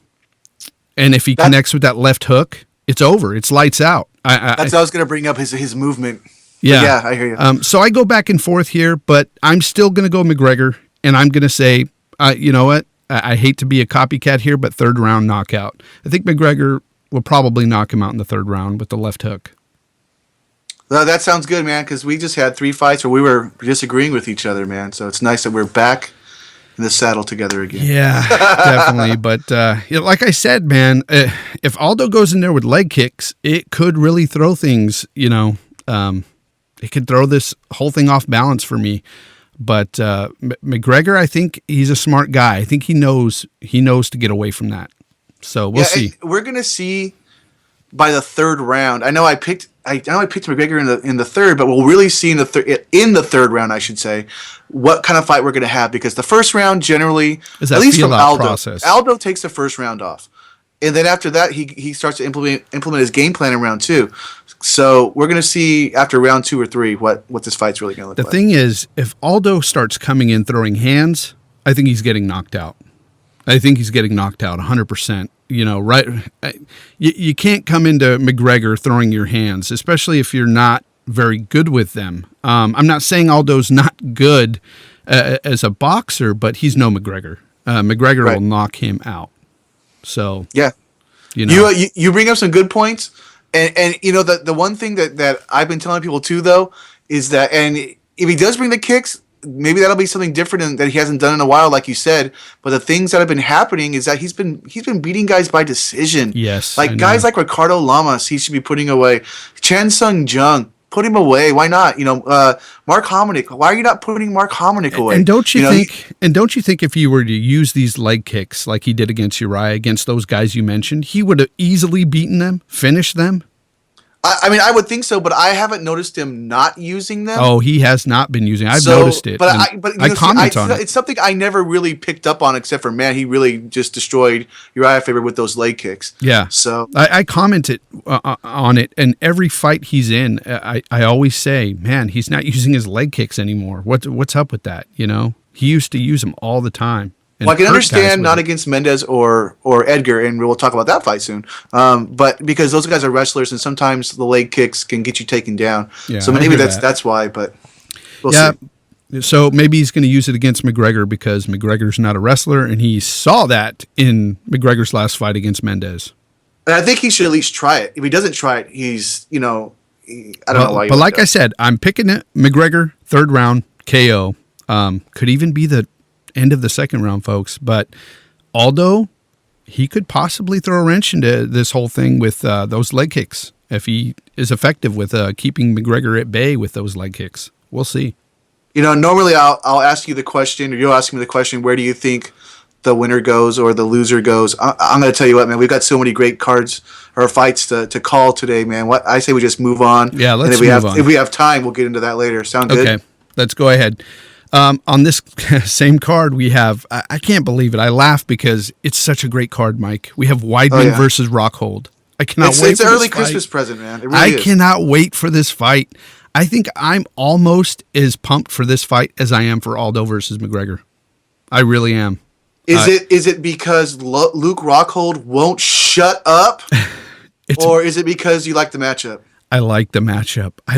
if he connects with that left hook, it's over. It's lights out. That's what I was going to bring up, his movement. Yeah, I hear you. So I go back and forth here, but I'm still going to go McGregor, and I'm going to say, you know what? I hate to be a copycat here, but third round knockout. I think McGregor will probably knock him out in the third round with the left hook. Well, that sounds good, man, because we just had 3 fights where we were disagreeing with each other, man. So it's nice that we're back in the saddle together again. Yeah, definitely. But like I said, man, if Aldo goes in there with leg kicks, it could really throw things, it could throw this whole thing off balance for me. But McGregor, I think he's a smart guy. I think he knows to get away from that. So we'll see. We're gonna see by the third round. I know I picked McGregor in the third, but we'll really see in the third round, I should say, what kind of fight we're gonna have, because the first round generally, is that at least from Aldo, process. Aldo takes the first round off, and then after that he starts to implement his game plan in round 2. So we're going to see after round 2 or 3 what this fight's really going to look like. The thing is, if Aldo starts coming in throwing hands, I think he's getting knocked out. I think he's getting knocked out 100%. Right? You can't come into McGregor throwing your hands, especially if you're not very good with them. I'm not saying Aldo's not good as a boxer, but he's no McGregor. McGregor will knock him out. So yeah, you bring up some good points. And the one thing that I've been telling people too, though, is that, and if he does bring the kicks, maybe that'll be something different that he hasn't done in a while, like you said. But the things that have been happening is that he's been beating guys by decision. Yes, like guys like Ricardo Lamas, he should be putting away. Chan Sung Jung, put him away. Why not? Mark Hominick. Why are you not putting Mark Hominick away? And don't you think if you were to use these leg kicks like he did against Uriah, against those guys you mentioned, he would have easily beaten them, finished them? I mean, I would think so, but I haven't noticed him not using them. Oh, he has not been using. I've noticed it. But I comment on it. It's something I never really picked up on, except for, man, he really just destroyed Uriah Faber with those leg kicks. Yeah. So I commented on it, and every fight he's in, I always say, man, he's not using his leg kicks anymore. What's up with that? He used to use them all the time. and Well, I can hurt guys understand with not it. against Mendez or Edgar, and we'll talk about that fight soon. But because those guys are wrestlers, and sometimes the leg kicks can get you taken down. Yeah, So I maybe hear that. that's why. But we'll Yeah. see. So maybe he's going to use it against McGregor because McGregor's not a wrestler, and he saw that in McGregor's last fight against Mendez. And I think he should at least try it. If he doesn't try it, he's I don't know why. But like I said, I'm picking it McGregor, 3rd round, KO. Could even be the end of the 2nd round, folks. But Aldo, he could possibly throw a wrench into this whole thing with those leg kicks if he is effective with keeping McGregor at bay with those leg kicks. We'll see. Normally I'll ask you the question, or you'll ask me the question, where do you think the winner goes or the loser goes? I'm going to tell you what, man. We've got so many great cards or fights to call today, man. What I say we just move on. Yeah, let's and if move on. If we have time, we'll get into that later. Sound good? Okay, let's go ahead. On this same card, we have, I can't believe it. I laugh because it's such a great card, Mike. We have Weidman versus Rockhold. I cannot wait It's for an this early fight. Christmas present, man. It I really is. cannot wait for this fight. I think I'm almost as pumped for this fight as I am for Aldo versus McGregor. I really am. Is it because Luke Rockhold won't shut up, or is it because you like the matchup? I like the matchup. I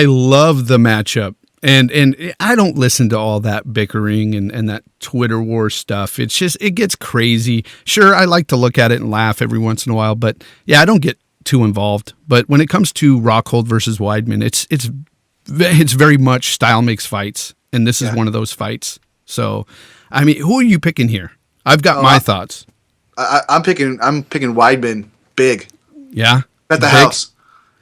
love the matchup. And I don't listen to all that bickering and that Twitter war stuff. It's just, it gets crazy. Sure, I like to look at it and laugh every once in a while, but yeah, I don't get too involved. But when it comes to Rockhold versus Weidman, it's very much style makes fights, and this is one of those fights. So, I mean, who are you picking here? I've got my thoughts. I'm picking Weidman big. Yeah, At the Big? house.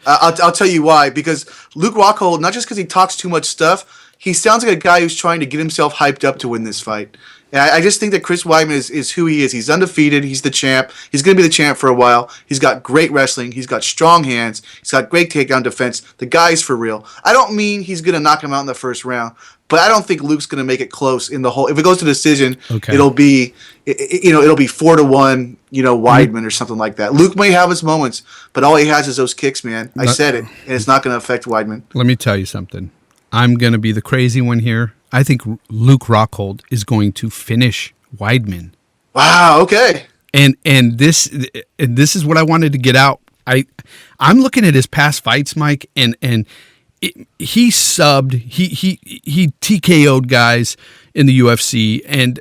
I'll tell you why. Because Luke Rockhold, not just because he talks too much stuff, he sounds like a guy who's trying to get himself hyped up to win this fight. And I just think that Chris Weidman is who he is. He's undefeated. He's the champ. He's going to be the champ for a while. He's got great wrestling. He's got strong hands. He's got great takedown defense. The guy's for real. I don't mean he's going to knock him out in the first round, but I don't think Luke's going to make it close in the whole. If it goes to decision, it'll be 4-1, Weidman or something like that. Luke may have his moments, but all he has is those kicks, man. I said it, and it's not going to affect Weidman. Let me tell you something. I'm going to be the crazy one here. I think Luke Rockhold is going to finish Weidman. Wow. Okay. And this is what I wanted to get out. I'm looking at his past fights, Mike, and he subbed, he TKO'd guys in the UFC, and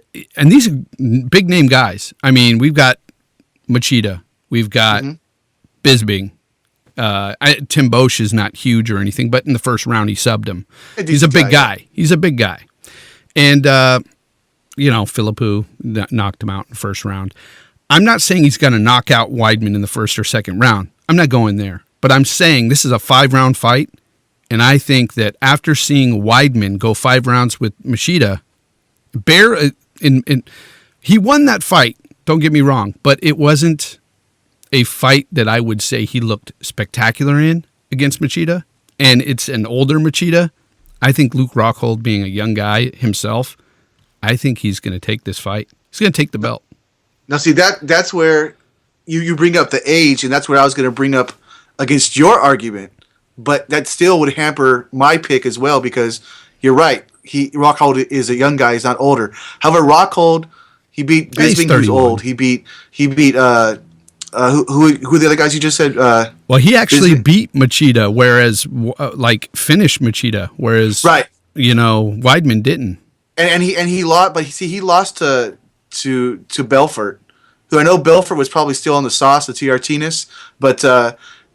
these are big name guys. I mean, we've got Machida, we've got Bisping. Tim Bosch is not huge or anything, but in the first round he subbed him. He's a big guy. He's a big guy. And, Philippou knocked him out in the first round. I'm not saying he's going to knock out Weidman in the first or second round. I'm not going there. But I'm saying this is a 5-round fight, and I think that after seeing Weidman go 5 rounds with Machida, he won that fight, don't get me wrong, but it wasn't a fight that I would say he looked spectacular in against Machida, and it's an older Machida. I think Luke Rockhold, being a young guy himself, I think he's going to take this fight. He's going to take the belt. Now, see, that's where you bring up the age, and that's where I was going to bring up against your argument. But that still would hamper my pick as well, because you're right. Rockhold is a young guy. He's not older. However, Rockhold, he beat Bisping, who's old. He beat who are the other guys you just said? Well, he actually beat Machida, whereas finished Machida, whereas Weidman didn't. And he lost, but he lost to Belfort, who I know Belfort was probably still on the sauce, the TRT-ness, but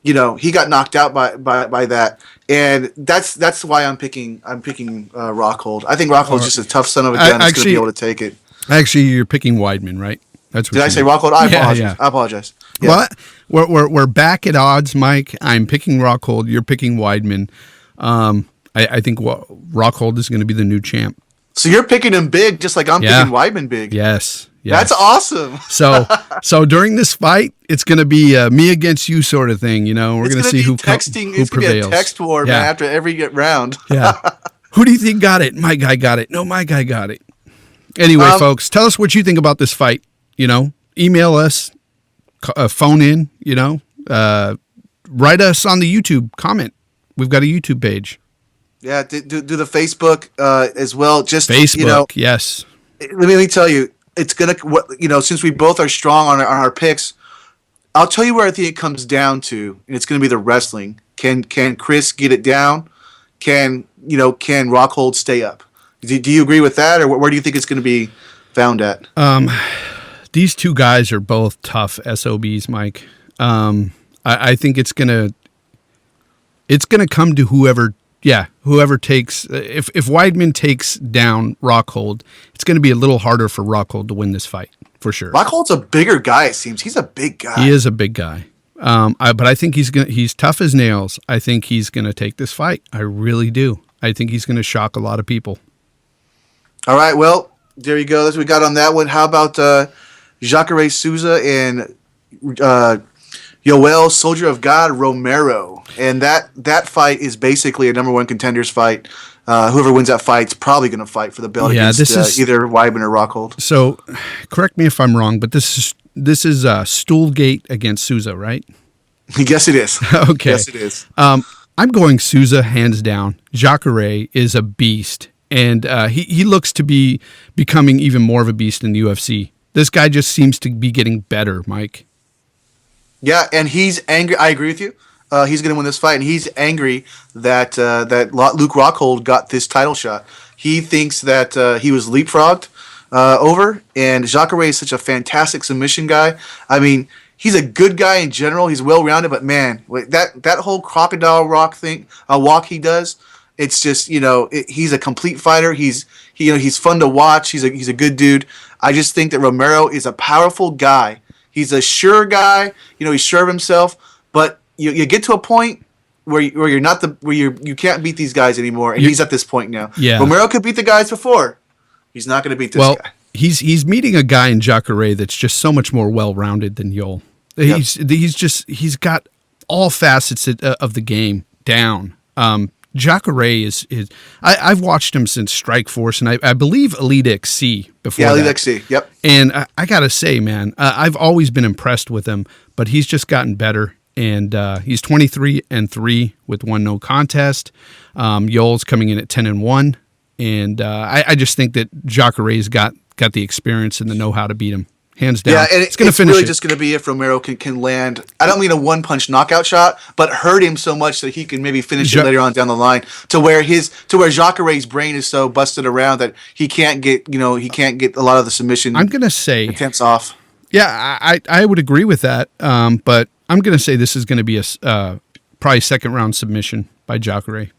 he got knocked out by that, and that's why I'm picking Rockhold. I think Rockhold's just a tough son of a gun that's going to be able to take it. Actually, you're picking Weidman, right? That's what Did I say Rockhold? I apologize. Yeah. I apologize. Yeah. Well, we're back at odds, Mike. I'm picking Rockhold. You're picking Weidman. I think Rockhold is going to be the new champ. So you're picking him big, just like I'm picking Weidman big. Yes. That's awesome. So during this fight, it's going to be me against you sort of thing. We're going to see who prevails. It's going to be a text war, man, after every round. Yeah. Who do you think got it? My guy got it. No, my guy got it. Anyway, folks, tell us what you think about this fight. Email us, phone in, write us on the YouTube, comment. We've got a YouTube page. Yeah, do the Facebook as well. Just Facebook, yes. let me tell you, it's gonna. Since we both are strong on our picks, I'll tell you where I think it comes down to, and it's gonna be the wrestling. Can Chris get it down? Can Rockhold stay up? Do you agree with that, or where do you think it's going to be found at? These two guys are both tough SOBs, Mike. I think it's gonna come to whoever takes. If Weidman takes down Rockhold, it's going to be a little harder for Rockhold to win this fight for sure. Rockhold's a bigger guy. It seems he's a big guy. He is a big guy. But I think he's tough as nails. I think he's going to take this fight. I really do. I think he's going to shock a lot of people. All right, well, there you go. That's what we got on that one. How about Jacare Souza and Yoel, Soldier of God, Romero? And that fight is basically a number one contenders fight. Whoever wins that fight's probably going to fight for the belt against either Weidman or Rockhold. So, correct me if I'm wrong, but this is Stoolgate against Souza, right? Yes, it is. Okay. Yes, it is. I'm going Souza hands down. Jacare is a beast, and he looks to be becoming even more of a beast in the UFC. This guy just seems to be getting better, Mike. Yeah, and he's angry. I agree with you. He's going to win this fight, and he's angry that Luke Rockhold got this title shot. He thinks that he was leapfrogged over, and Jacare is such a fantastic submission guy. I mean, he's a good guy in general. He's well-rounded, but man, that whole crocodile walk he does, it's just, he's a complete fighter. He's fun to watch. He's a good dude. I just think that Romero is a powerful guy. He's a sure guy. He's sure of himself, but you get to a point where you can't beat these guys anymore, and he's at this point now. Yeah. Ромеро could beat the guys before. He's not going to beat this guy. He's meeting a guy in Jacare that's just so much more well-rounded than Yoel. He's got all facets of the game down. Jacare is I've watched him since Strikeforce, and I believe Elite XC before. Yeah, Elite XC. Yep. And I gotta say, man, I've always been impressed with him, but he's just gotten better. And he's 23-3 with 1 no contest. Yoel's coming in at 10-1, and I just think that Jacare's got the experience and the know-how to beat him, hands down. Yeah, and it's going to finish. Really just going to be if Romero can land. I don't mean a one-punch knockout shot, but hurt him so much that he can maybe finish it later on down the line. To where Jacare's brain is so busted around that he can't get a lot of the submission. I'm going to say attempts off. Yeah, I would agree with that, but I'm going to say this is going to be a probably second-round submission by Jacare.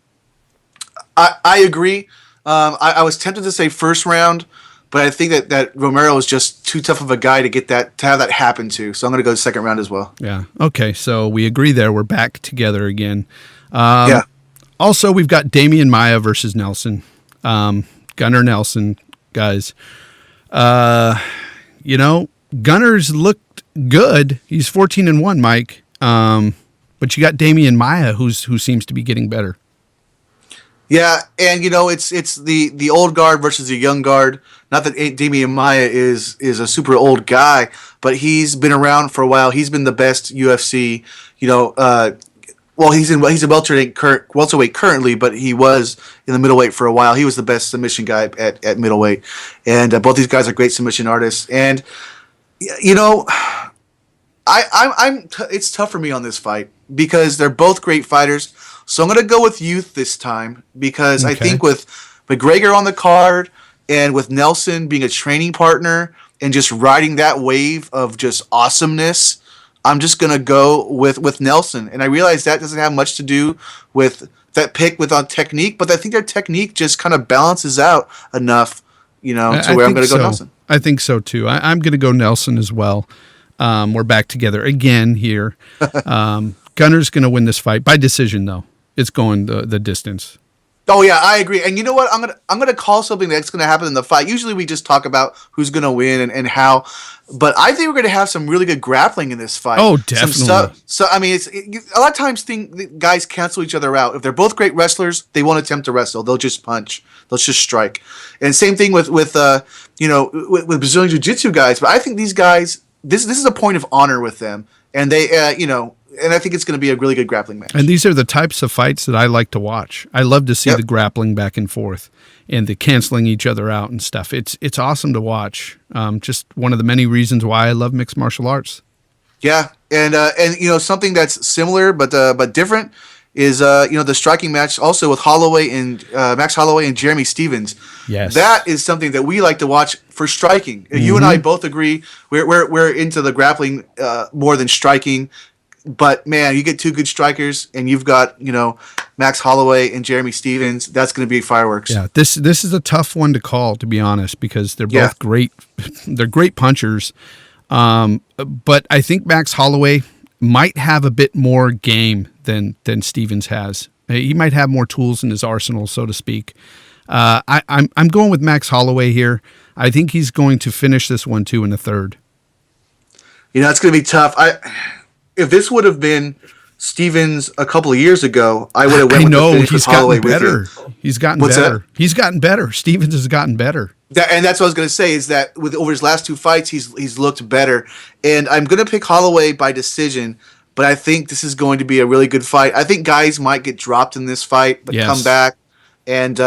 I agree. I was tempted to say first round, but I think that Romero is just too tough of a guy to have that happen to. So I'm going to go second round as well. Yeah. Okay. So we agree there. We're back together again. Yeah. Also, we've got Damian Maia versus Nelson. Gunnar Nelson, guys. Gunner's looked good. He's 14-1, Mike. But you got Damian Maia, who seems to be getting better. Yeah, and it's the old guard versus the young guard. Not that Damian Maia is a super old guy, but he's been around for a while. He's been the best UFC. He's a welterweight currently, but he was in the middleweight for a while. He was the best submission guy at middleweight, and both these guys are great submission artists. And it's tough for me on this fight because they're both great fighters. So I'm going to go with youth this time because I think with McGregor on the card and with Nelson being a training partner and just riding that wave of just awesomeness, I'm just going to go with Nelson. And I realize that doesn't have much to do with that pick on technique, but I think their technique just kind of balances out enough, to where I'm going to go Nelson. I think so too. I'm going to go Nelson as well. We're back together again here. Gunner's going to win this fight by decision, though. It's going the distance. Oh yeah, I agree. And you know what? I'm gonna call something that's gonna happen in the fight. Usually we just talk about who's gonna win and how, but I think we're gonna have some really good grappling in this fight. Oh, definitely. So I mean, a lot of times guys cancel each other out. If they're both great wrestlers, they won't attempt to wrestle. They'll just punch. They'll just strike. And same thing with Brazilian Jiu-Jitsu guys. But I think these guys, this is a point of honor with them, and they and I think it's going to be a really good grappling match. And these are the types of fights that I like to watch. I love to see the grappling back and forth and the canceling each other out and stuff. It's awesome to watch. Just one of the many reasons why I love mixed martial arts. Yeah, and something that's similar but different is the striking match also with Holloway and Max Holloway and Jeremy Stevens. Yes, that is something that we like to watch for striking. Mm-hmm. You and I both agree we're into the grappling more than striking. But man, you get two good strikers, and you've got Max Holloway and Jeremy Stevens. That's going to be fireworks. Yeah, this is a tough one to call, to be honest, because they're both great. They're great punchers, but I think Max Holloway might have a bit more game than Stevens has. He might have more tools in his arsenal, so to speak. I'm going with Max Holloway here. I think he's going to finish this one too in the third. It's going to be tough. If this would have been Stevens a couple of years ago, I would have went with the finish with Holloway with you. He's gotten What's better. That? He's gotten better. Stevens has gotten better. And that's what I was going to say, is that over his last two fights, he's looked better. And I'm going to pick Holloway by decision, but I think this is going to be a really good fight. I think guys might get dropped in this fight, but come back. And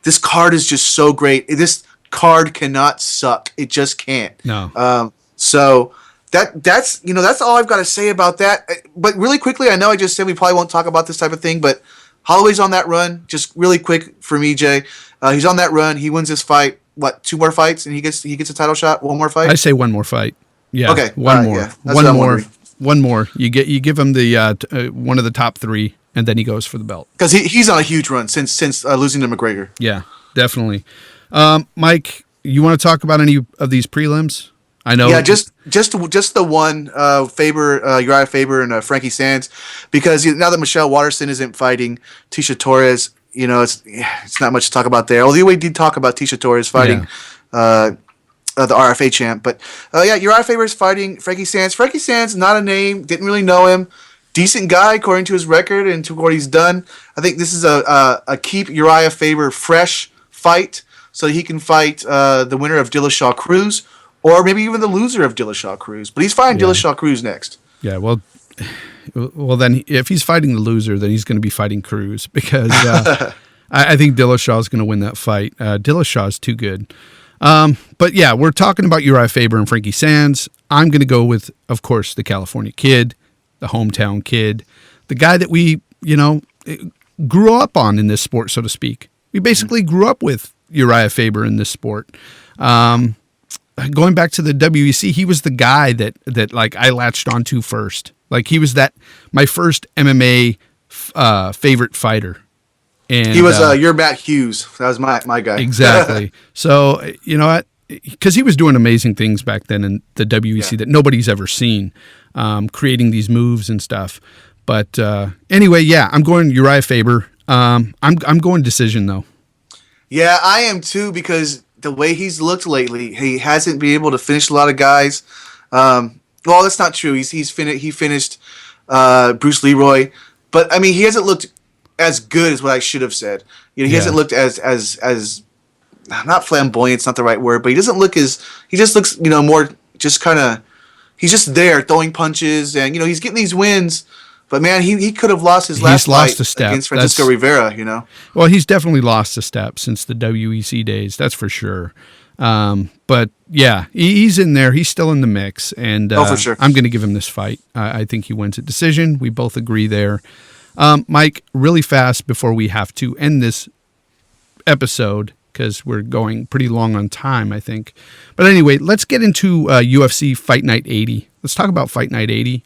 this card is just so great. This card cannot suck. It just can't. No. So that's all I've got to say about that. But really quickly, I know I just said we probably won't talk about this type of thing, but Holloway's on that run. Just really quick for me, Jay. He's on that run. He wins this fight. What, 2 more fights, and he gets a title shot? 1 more fight? I say 1 more fight. Yeah. Okay. One more. Yeah, one more. One more. You give him the one of the top 3, and then he goes for the belt. Because he's on a huge run since losing to McGregor. Yeah, definitely. Mike, you want to talk about any of these prelims? I know. Yeah, just the one Uriah Faber and Frankie Sands, because now that Michelle Waterson isn't fighting Tisha Torres, it's not much to talk about there. Although we did talk about Tisha Torres fighting the RFA champ, but Uriah Faber is fighting Frankie Sands. Frankie Sands, not a name, didn't really know him. Decent guy according to his record and to what he's done. I think this is a keep Uriah Faber fresh fight, so he can fight the winner of Dillashaw Cruz. Or maybe even the loser of Dillashaw Cruz. But he's fighting Dillashaw Cruz next. Yeah, well, then if he's fighting the loser, then he's going to be fighting Cruz, because I think Dillashaw is going to win that fight. Dillashaw is too good. But yeah, we're talking about Uriah Faber and Frankie Sands. I'm going to go with, of course, the California kid, the hometown kid, the guy that we, grew up on in this sport, so to speak. We basically grew up with Uriah Faber in this sport. Going back to the WEC, he was the guy that like I latched onto first. Like he was my first MMA favorite fighter. And he was your Matt Hughes. That was my guy. Exactly. So you know what? Because he was doing amazing things back then in the WEC that nobody's ever seen, creating these moves and stuff. But anyway, I'm going Uriah Faber. I'm going decision though. Yeah, I am too, because the way he's looked lately, he hasn't been able to finish a lot of guys. Well, that's not true. He finished Bruce Leroy, but I mean, he hasn't looked as good as what I should have said. He hasn't looked as not flamboyant. It's not the right word, but he doesn't look as. He just looks, more just kind of. He's just there throwing punches, and he's getting these wins. But man, he could have lost his last fight against Francisco Rivera. Well, he's definitely lost a step since the WEC days. That's for sure. But yeah, he's in there. He's still in the mix, and for sure. I'm going to give him this fight. I think he wins a decision. We both agree there. Mike, really fast before we have to end this episode, because we're going pretty long on time, I think. But anyway, let's get into UFC Fight Night 80. Let's talk about Fight Night 80.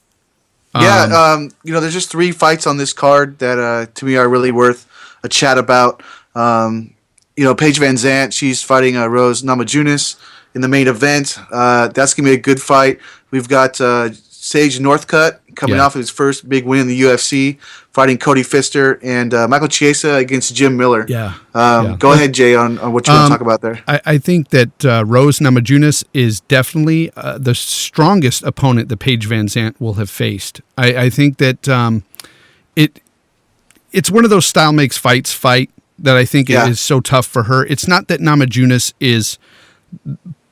There's just 3 fights on this card that to me are really worth a chat about. Paige Van Zandt, she's fighting Rose Namajunas in the main event. That's going to be a good fight. We've got Sage Northcutt coming off his first big win in the UFC, fighting Cody Pfister, and Michael Chiesa against Jim Miller. Go ahead, Jay, on what you want to talk about there. I think that Rose Namajunas is definitely the strongest opponent that Paige Van Zandt will have faced. I think that it's one of those style makes fight that I think is so tough for her. It's not that Namajunas is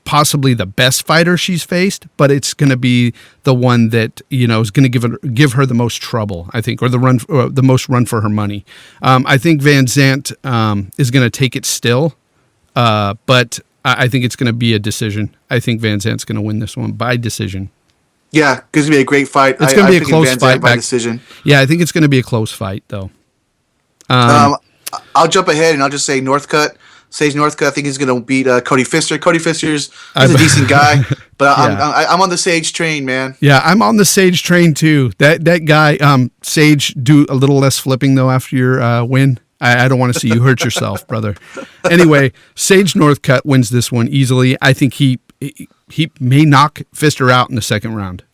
possibly the best fighter she's faced, but it's going to be the one that, is going to give her the most trouble, I think, or the most run for her money. I think Van Zandt is going to take it still, but I think it's going to be a decision. I think Van Zandt's going to win this one by decision. Yeah, it's going to be a great fight. It's going to be a close fight by decision. Yeah, I think it's going to be a close fight, though. I'll jump ahead and I'll just say Northcutt. Sage Northcutt, I think he's going to beat Cody Pfister. Cody Pfister's a decent guy, but I'm on the Sage train, man. Yeah, I'm on the Sage train too. That guy, Sage, do a little less flipping though after your win. I don't want to see you hurt yourself, brother. Anyway, Sage Northcutt wins this one easily. I think he may knock Pfister out in the second round.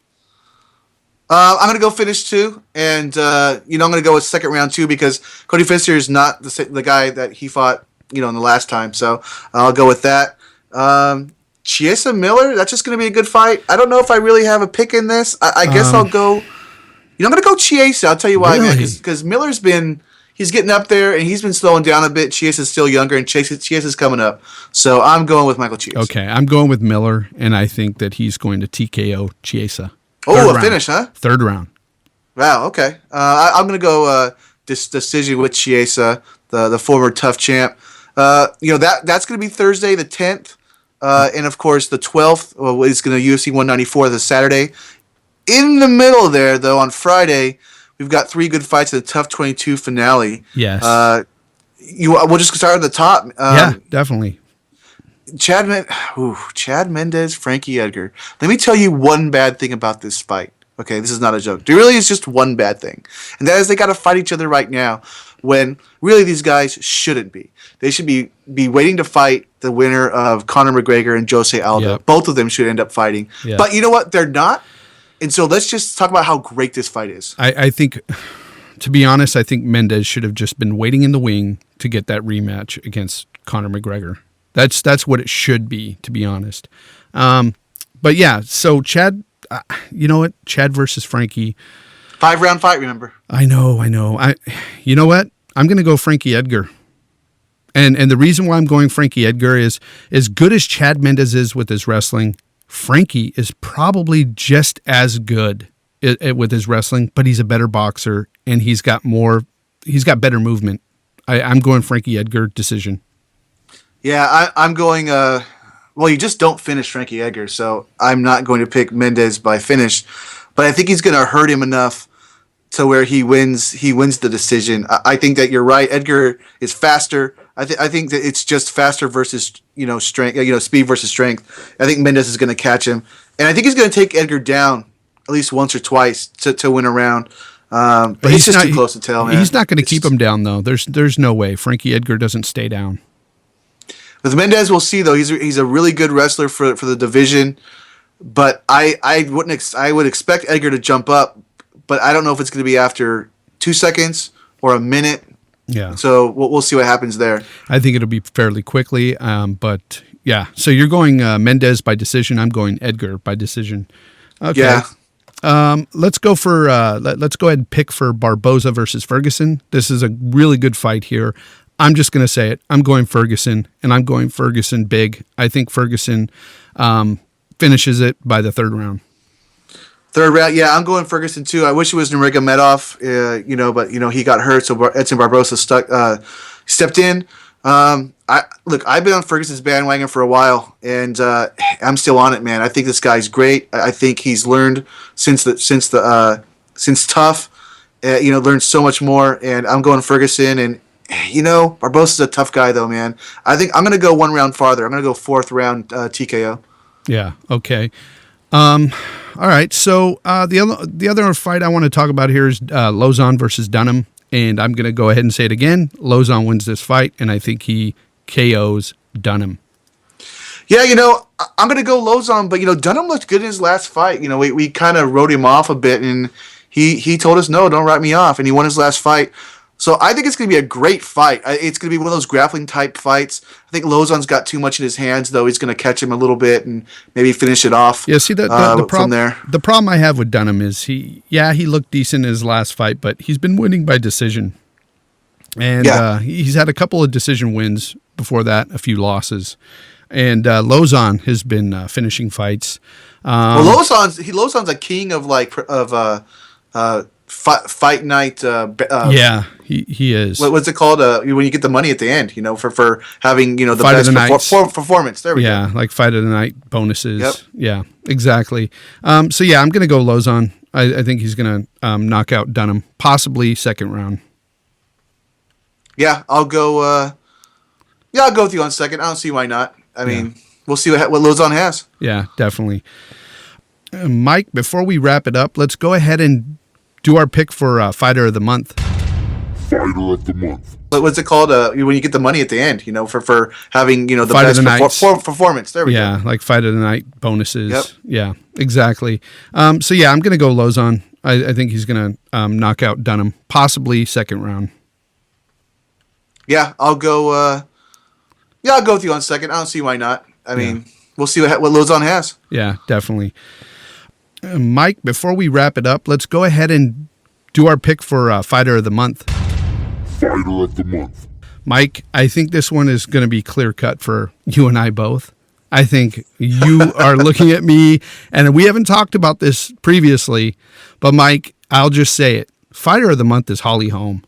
I'm going to go finish too, and I'm going to go with second round too because Cody Pfister is not the guy that he fought, in the last time. So I'll go with that. Chiesa Miller, that's just going to be a good fight. I don't know if I really have a pick in this. I guess I'll go. I'm going to go Chiesa. I'll tell you why, man. Because Miller's he's getting up there and he's been slowing down a bit. Chiesa's still younger, and Chiesa's coming up. So I'm going with Michael Chiesa. Okay, I'm going with Miller, and I think that he's going to TKO Chiesa. Finish, huh? Third round. Wow. Okay. I'm going to go this decision with Chiesa, the former tough champ. That's going to be Thursday the 10th, and of course the 12th is going to UFC 194 this Saturday. In the middle there, though, on Friday, we've got 3 good fights at the Tough 22 finale. Yes. We'll just start at the top. Yeah, definitely. Chad Mendes, Frankie Edgar. Let me tell you one bad thing about this fight. Okay, this is not a joke. There really is just one bad thing, and that is they got to fight each other right now when really these guys shouldn't be. They should be waiting to fight the winner of Conor McGregor and Jose Aldo. Yep. Both of them should end up fighting. Yep. But you know what? They're not. And so let's just talk about how great this fight is. I think, to be honest, I think Mendes should have just been waiting in the wing to get that rematch against Conor McGregor. That's what it should be, to be honest. But yeah, so Chad, you know what? Chad versus Frankie. 5-round fight, remember? I know. You know what? I'm going to go Frankie Edgar. And the reason why I'm going Frankie Edgar is, as good as Chad Mendes is with his wrestling, Frankie is probably just as good with his wrestling, but he's a better boxer and he's got better movement. I'm going Frankie Edgar decision. Yeah, I'm going. You just don't finish Frankie Edgar, so I'm not going to pick Mendes by finish. But I think he's going to hurt him enough to where he wins the decision. I think that you're right. Edgar is faster. I think that it's just faster versus strength. Speed versus strength. I think Mendes is going to catch him, and I think he's going to take Edgar down at least once or twice to win a round. But he's just too close to tell, man. He's not going to keep him down though. There's no way Frankie Edgar doesn't stay down. With Mendes, we'll see though. He's a really good wrestler for the division, but I would expect Edgar to jump up, but I don't know if it's going to be after 2 seconds or a minute. Yeah. So we'll see what happens there. I think it'll be fairly quickly, but yeah. So you're going Mendes by decision. I'm going Edgar by decision. Okay. Yeah. Let's go ahead and pick for Barboza versus Ferguson. This is a really good fight here. I'm just going to say it. I'm going Ferguson, and I'm going Ferguson big. I think Ferguson finishes it by the third round. Third round, yeah, I'm going Ferguson too. I wish it was Nurmagomedov, but he got hurt, so Edson Barboza stepped in. I've been on Ferguson's bandwagon for a while, and I'm still on it, man. I think this guy's great. I think he's learned since Tough, learned so much more, and I'm going Ferguson. And Barboza's a tough guy, though, man. I think I'm going to go one round farther. I'm going to go fourth round TKO. Yeah. Okay. All right. So the other fight I want to talk about here is Lauzon versus Dunham, and I'm going to go ahead and say it again. Lauzon wins this fight, and I think he KOs Dunham. Yeah, I'm going to go Lauzon, but Dunham looked good in his last fight. We kind of wrote him off a bit, and he told us, no, don't write me off, and he won his last fight. So I think it's going to be a great fight. It's going to be one of those grappling type fights. I think Lauzon's got too much in his hands, though. He's going to catch him a little bit and maybe finish it off. Yeah, see, the from there. The problem I have with Dunham is he looked decent in his last fight, but he's been winning by decision. And he's had a couple of decision wins before that, a few losses. And Lozon has been finishing fights. Well, Lozon's a king of fight night. Yeah, he is. What's it called? When you get the money at the end, for having the Fight of best the performance. There we go. Yeah, like fight of the night bonuses. Yep. Yeah, exactly. So yeah, I'm gonna go Lozon. I think he's gonna knock out Dunham, possibly second round. Yeah, I'll go. I'll go with you on second. I don't see why not. I mean, we'll see what Lozon has. Yeah, definitely. Mike, before we wrap it up, let's go ahead and do our pick for Fighter of the Month. Fighter of the Month. What's it called? When you get the money at the end, for having the Fight of best the performance. There we go. Yeah, like fight of the night bonuses. Yep. Yeah, exactly. So yeah, I'm gonna go Lozon. I think he's gonna knock out Dunham, possibly second round. Yeah, I'll go. I'll go with you on second. I don't see why not. I mean, we'll see what Lozon has. Yeah, definitely. Mike, before we wrap it up, let's go ahead and do our pick for Fighter of the Month. Fighter of the Month. Mike, I think this one is going to be clear cut for you and I both. I think you are looking at me, and we haven't talked about this previously, but Mike, I'll just say it. Fighter of the Month is Holly Holm.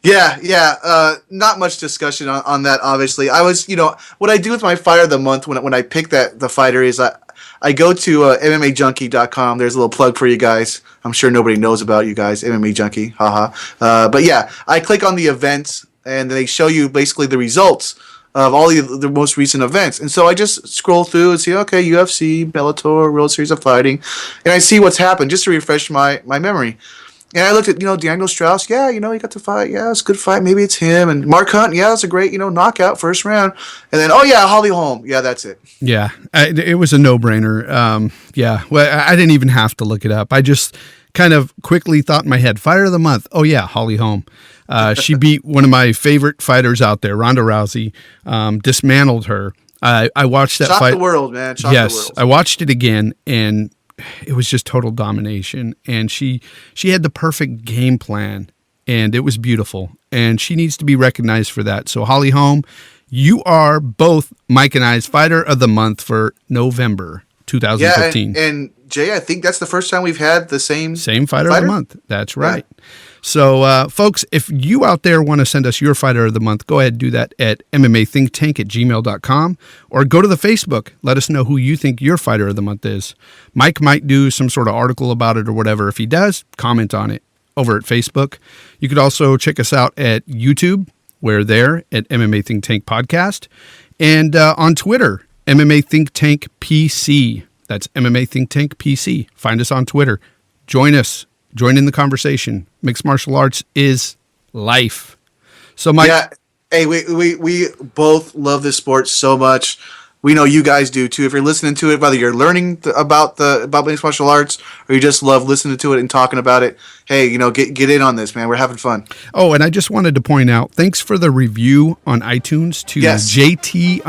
Yeah. Not much discussion on that, obviously. I was, what I do with my Fighter of the Month when I pick the fighter is I go to MMAJunkie.com. There's a little plug for you guys. I'm sure nobody knows about you guys, MMA Junkie, haha. But yeah, I click on the events, and they show you basically the results of all the most recent events. And so I just scroll through and see, okay, UFC, Bellator, World Series of Fighting, and I see what's happened just to refresh my memory. And I looked at, Daniel Strauss. Yeah, he got to fight. Yeah, it's a good fight. Maybe it's him. And Mark Hunt. Yeah, it's a great, knockout first round. And then, Holly Holm. Yeah, that's it. Yeah, it was a no-brainer. Yeah, well, I didn't even have to look it up. I just kind of quickly thought in my head, Fighter of the Month. Oh, yeah, Holly Holm. She beat one of my favorite fighters out there, Ronda Rousey, dismantled her. I watched that fight. Shocked the world, man. Shocked the world. I watched it again, and it was just total domination, and she had the perfect game plan, and it was beautiful, and she needs to be recognized for that. So Holly Holm, you are both Mike and I's Fighter of the Month for November 2015. Yeah, and Jay, I think that's the first time we've had the same Fighter of the Month. That's right. Yeah. So, folks, if you out there want to send us your Fighter of the Month, go ahead and do that at MMAThinkTank@gmail.com, or go to the Facebook. Let us know who you think your Fighter of the Month is. Mike might do some sort of article about it or whatever. If he does, comment on it over at Facebook. You could also check us out at YouTube. We're there at MMA Think Tank Podcast. And on Twitter, MMA Think Tank PC. That's MMA Think Tank PC. Find us on Twitter. Join us. Join in the conversation. Mixed martial arts is life. So, Mike. Yeah. Hey, we both love this sport so much. We know you guys do too. If you're listening to it, whether you're learning about mixed martial arts or you just love listening to it and talking about it, hey, get in on this, man. We're having fun. Oh, and I just wanted to point out, thanks for the review on iTunes to JT_Van.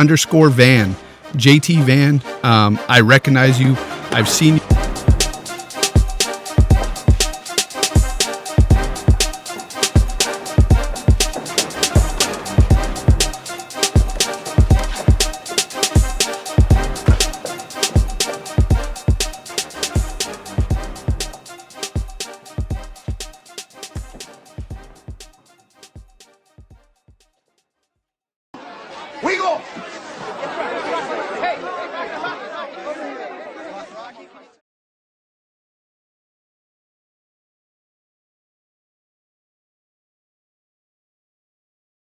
JT Van, I recognize you. I've seen you. We go.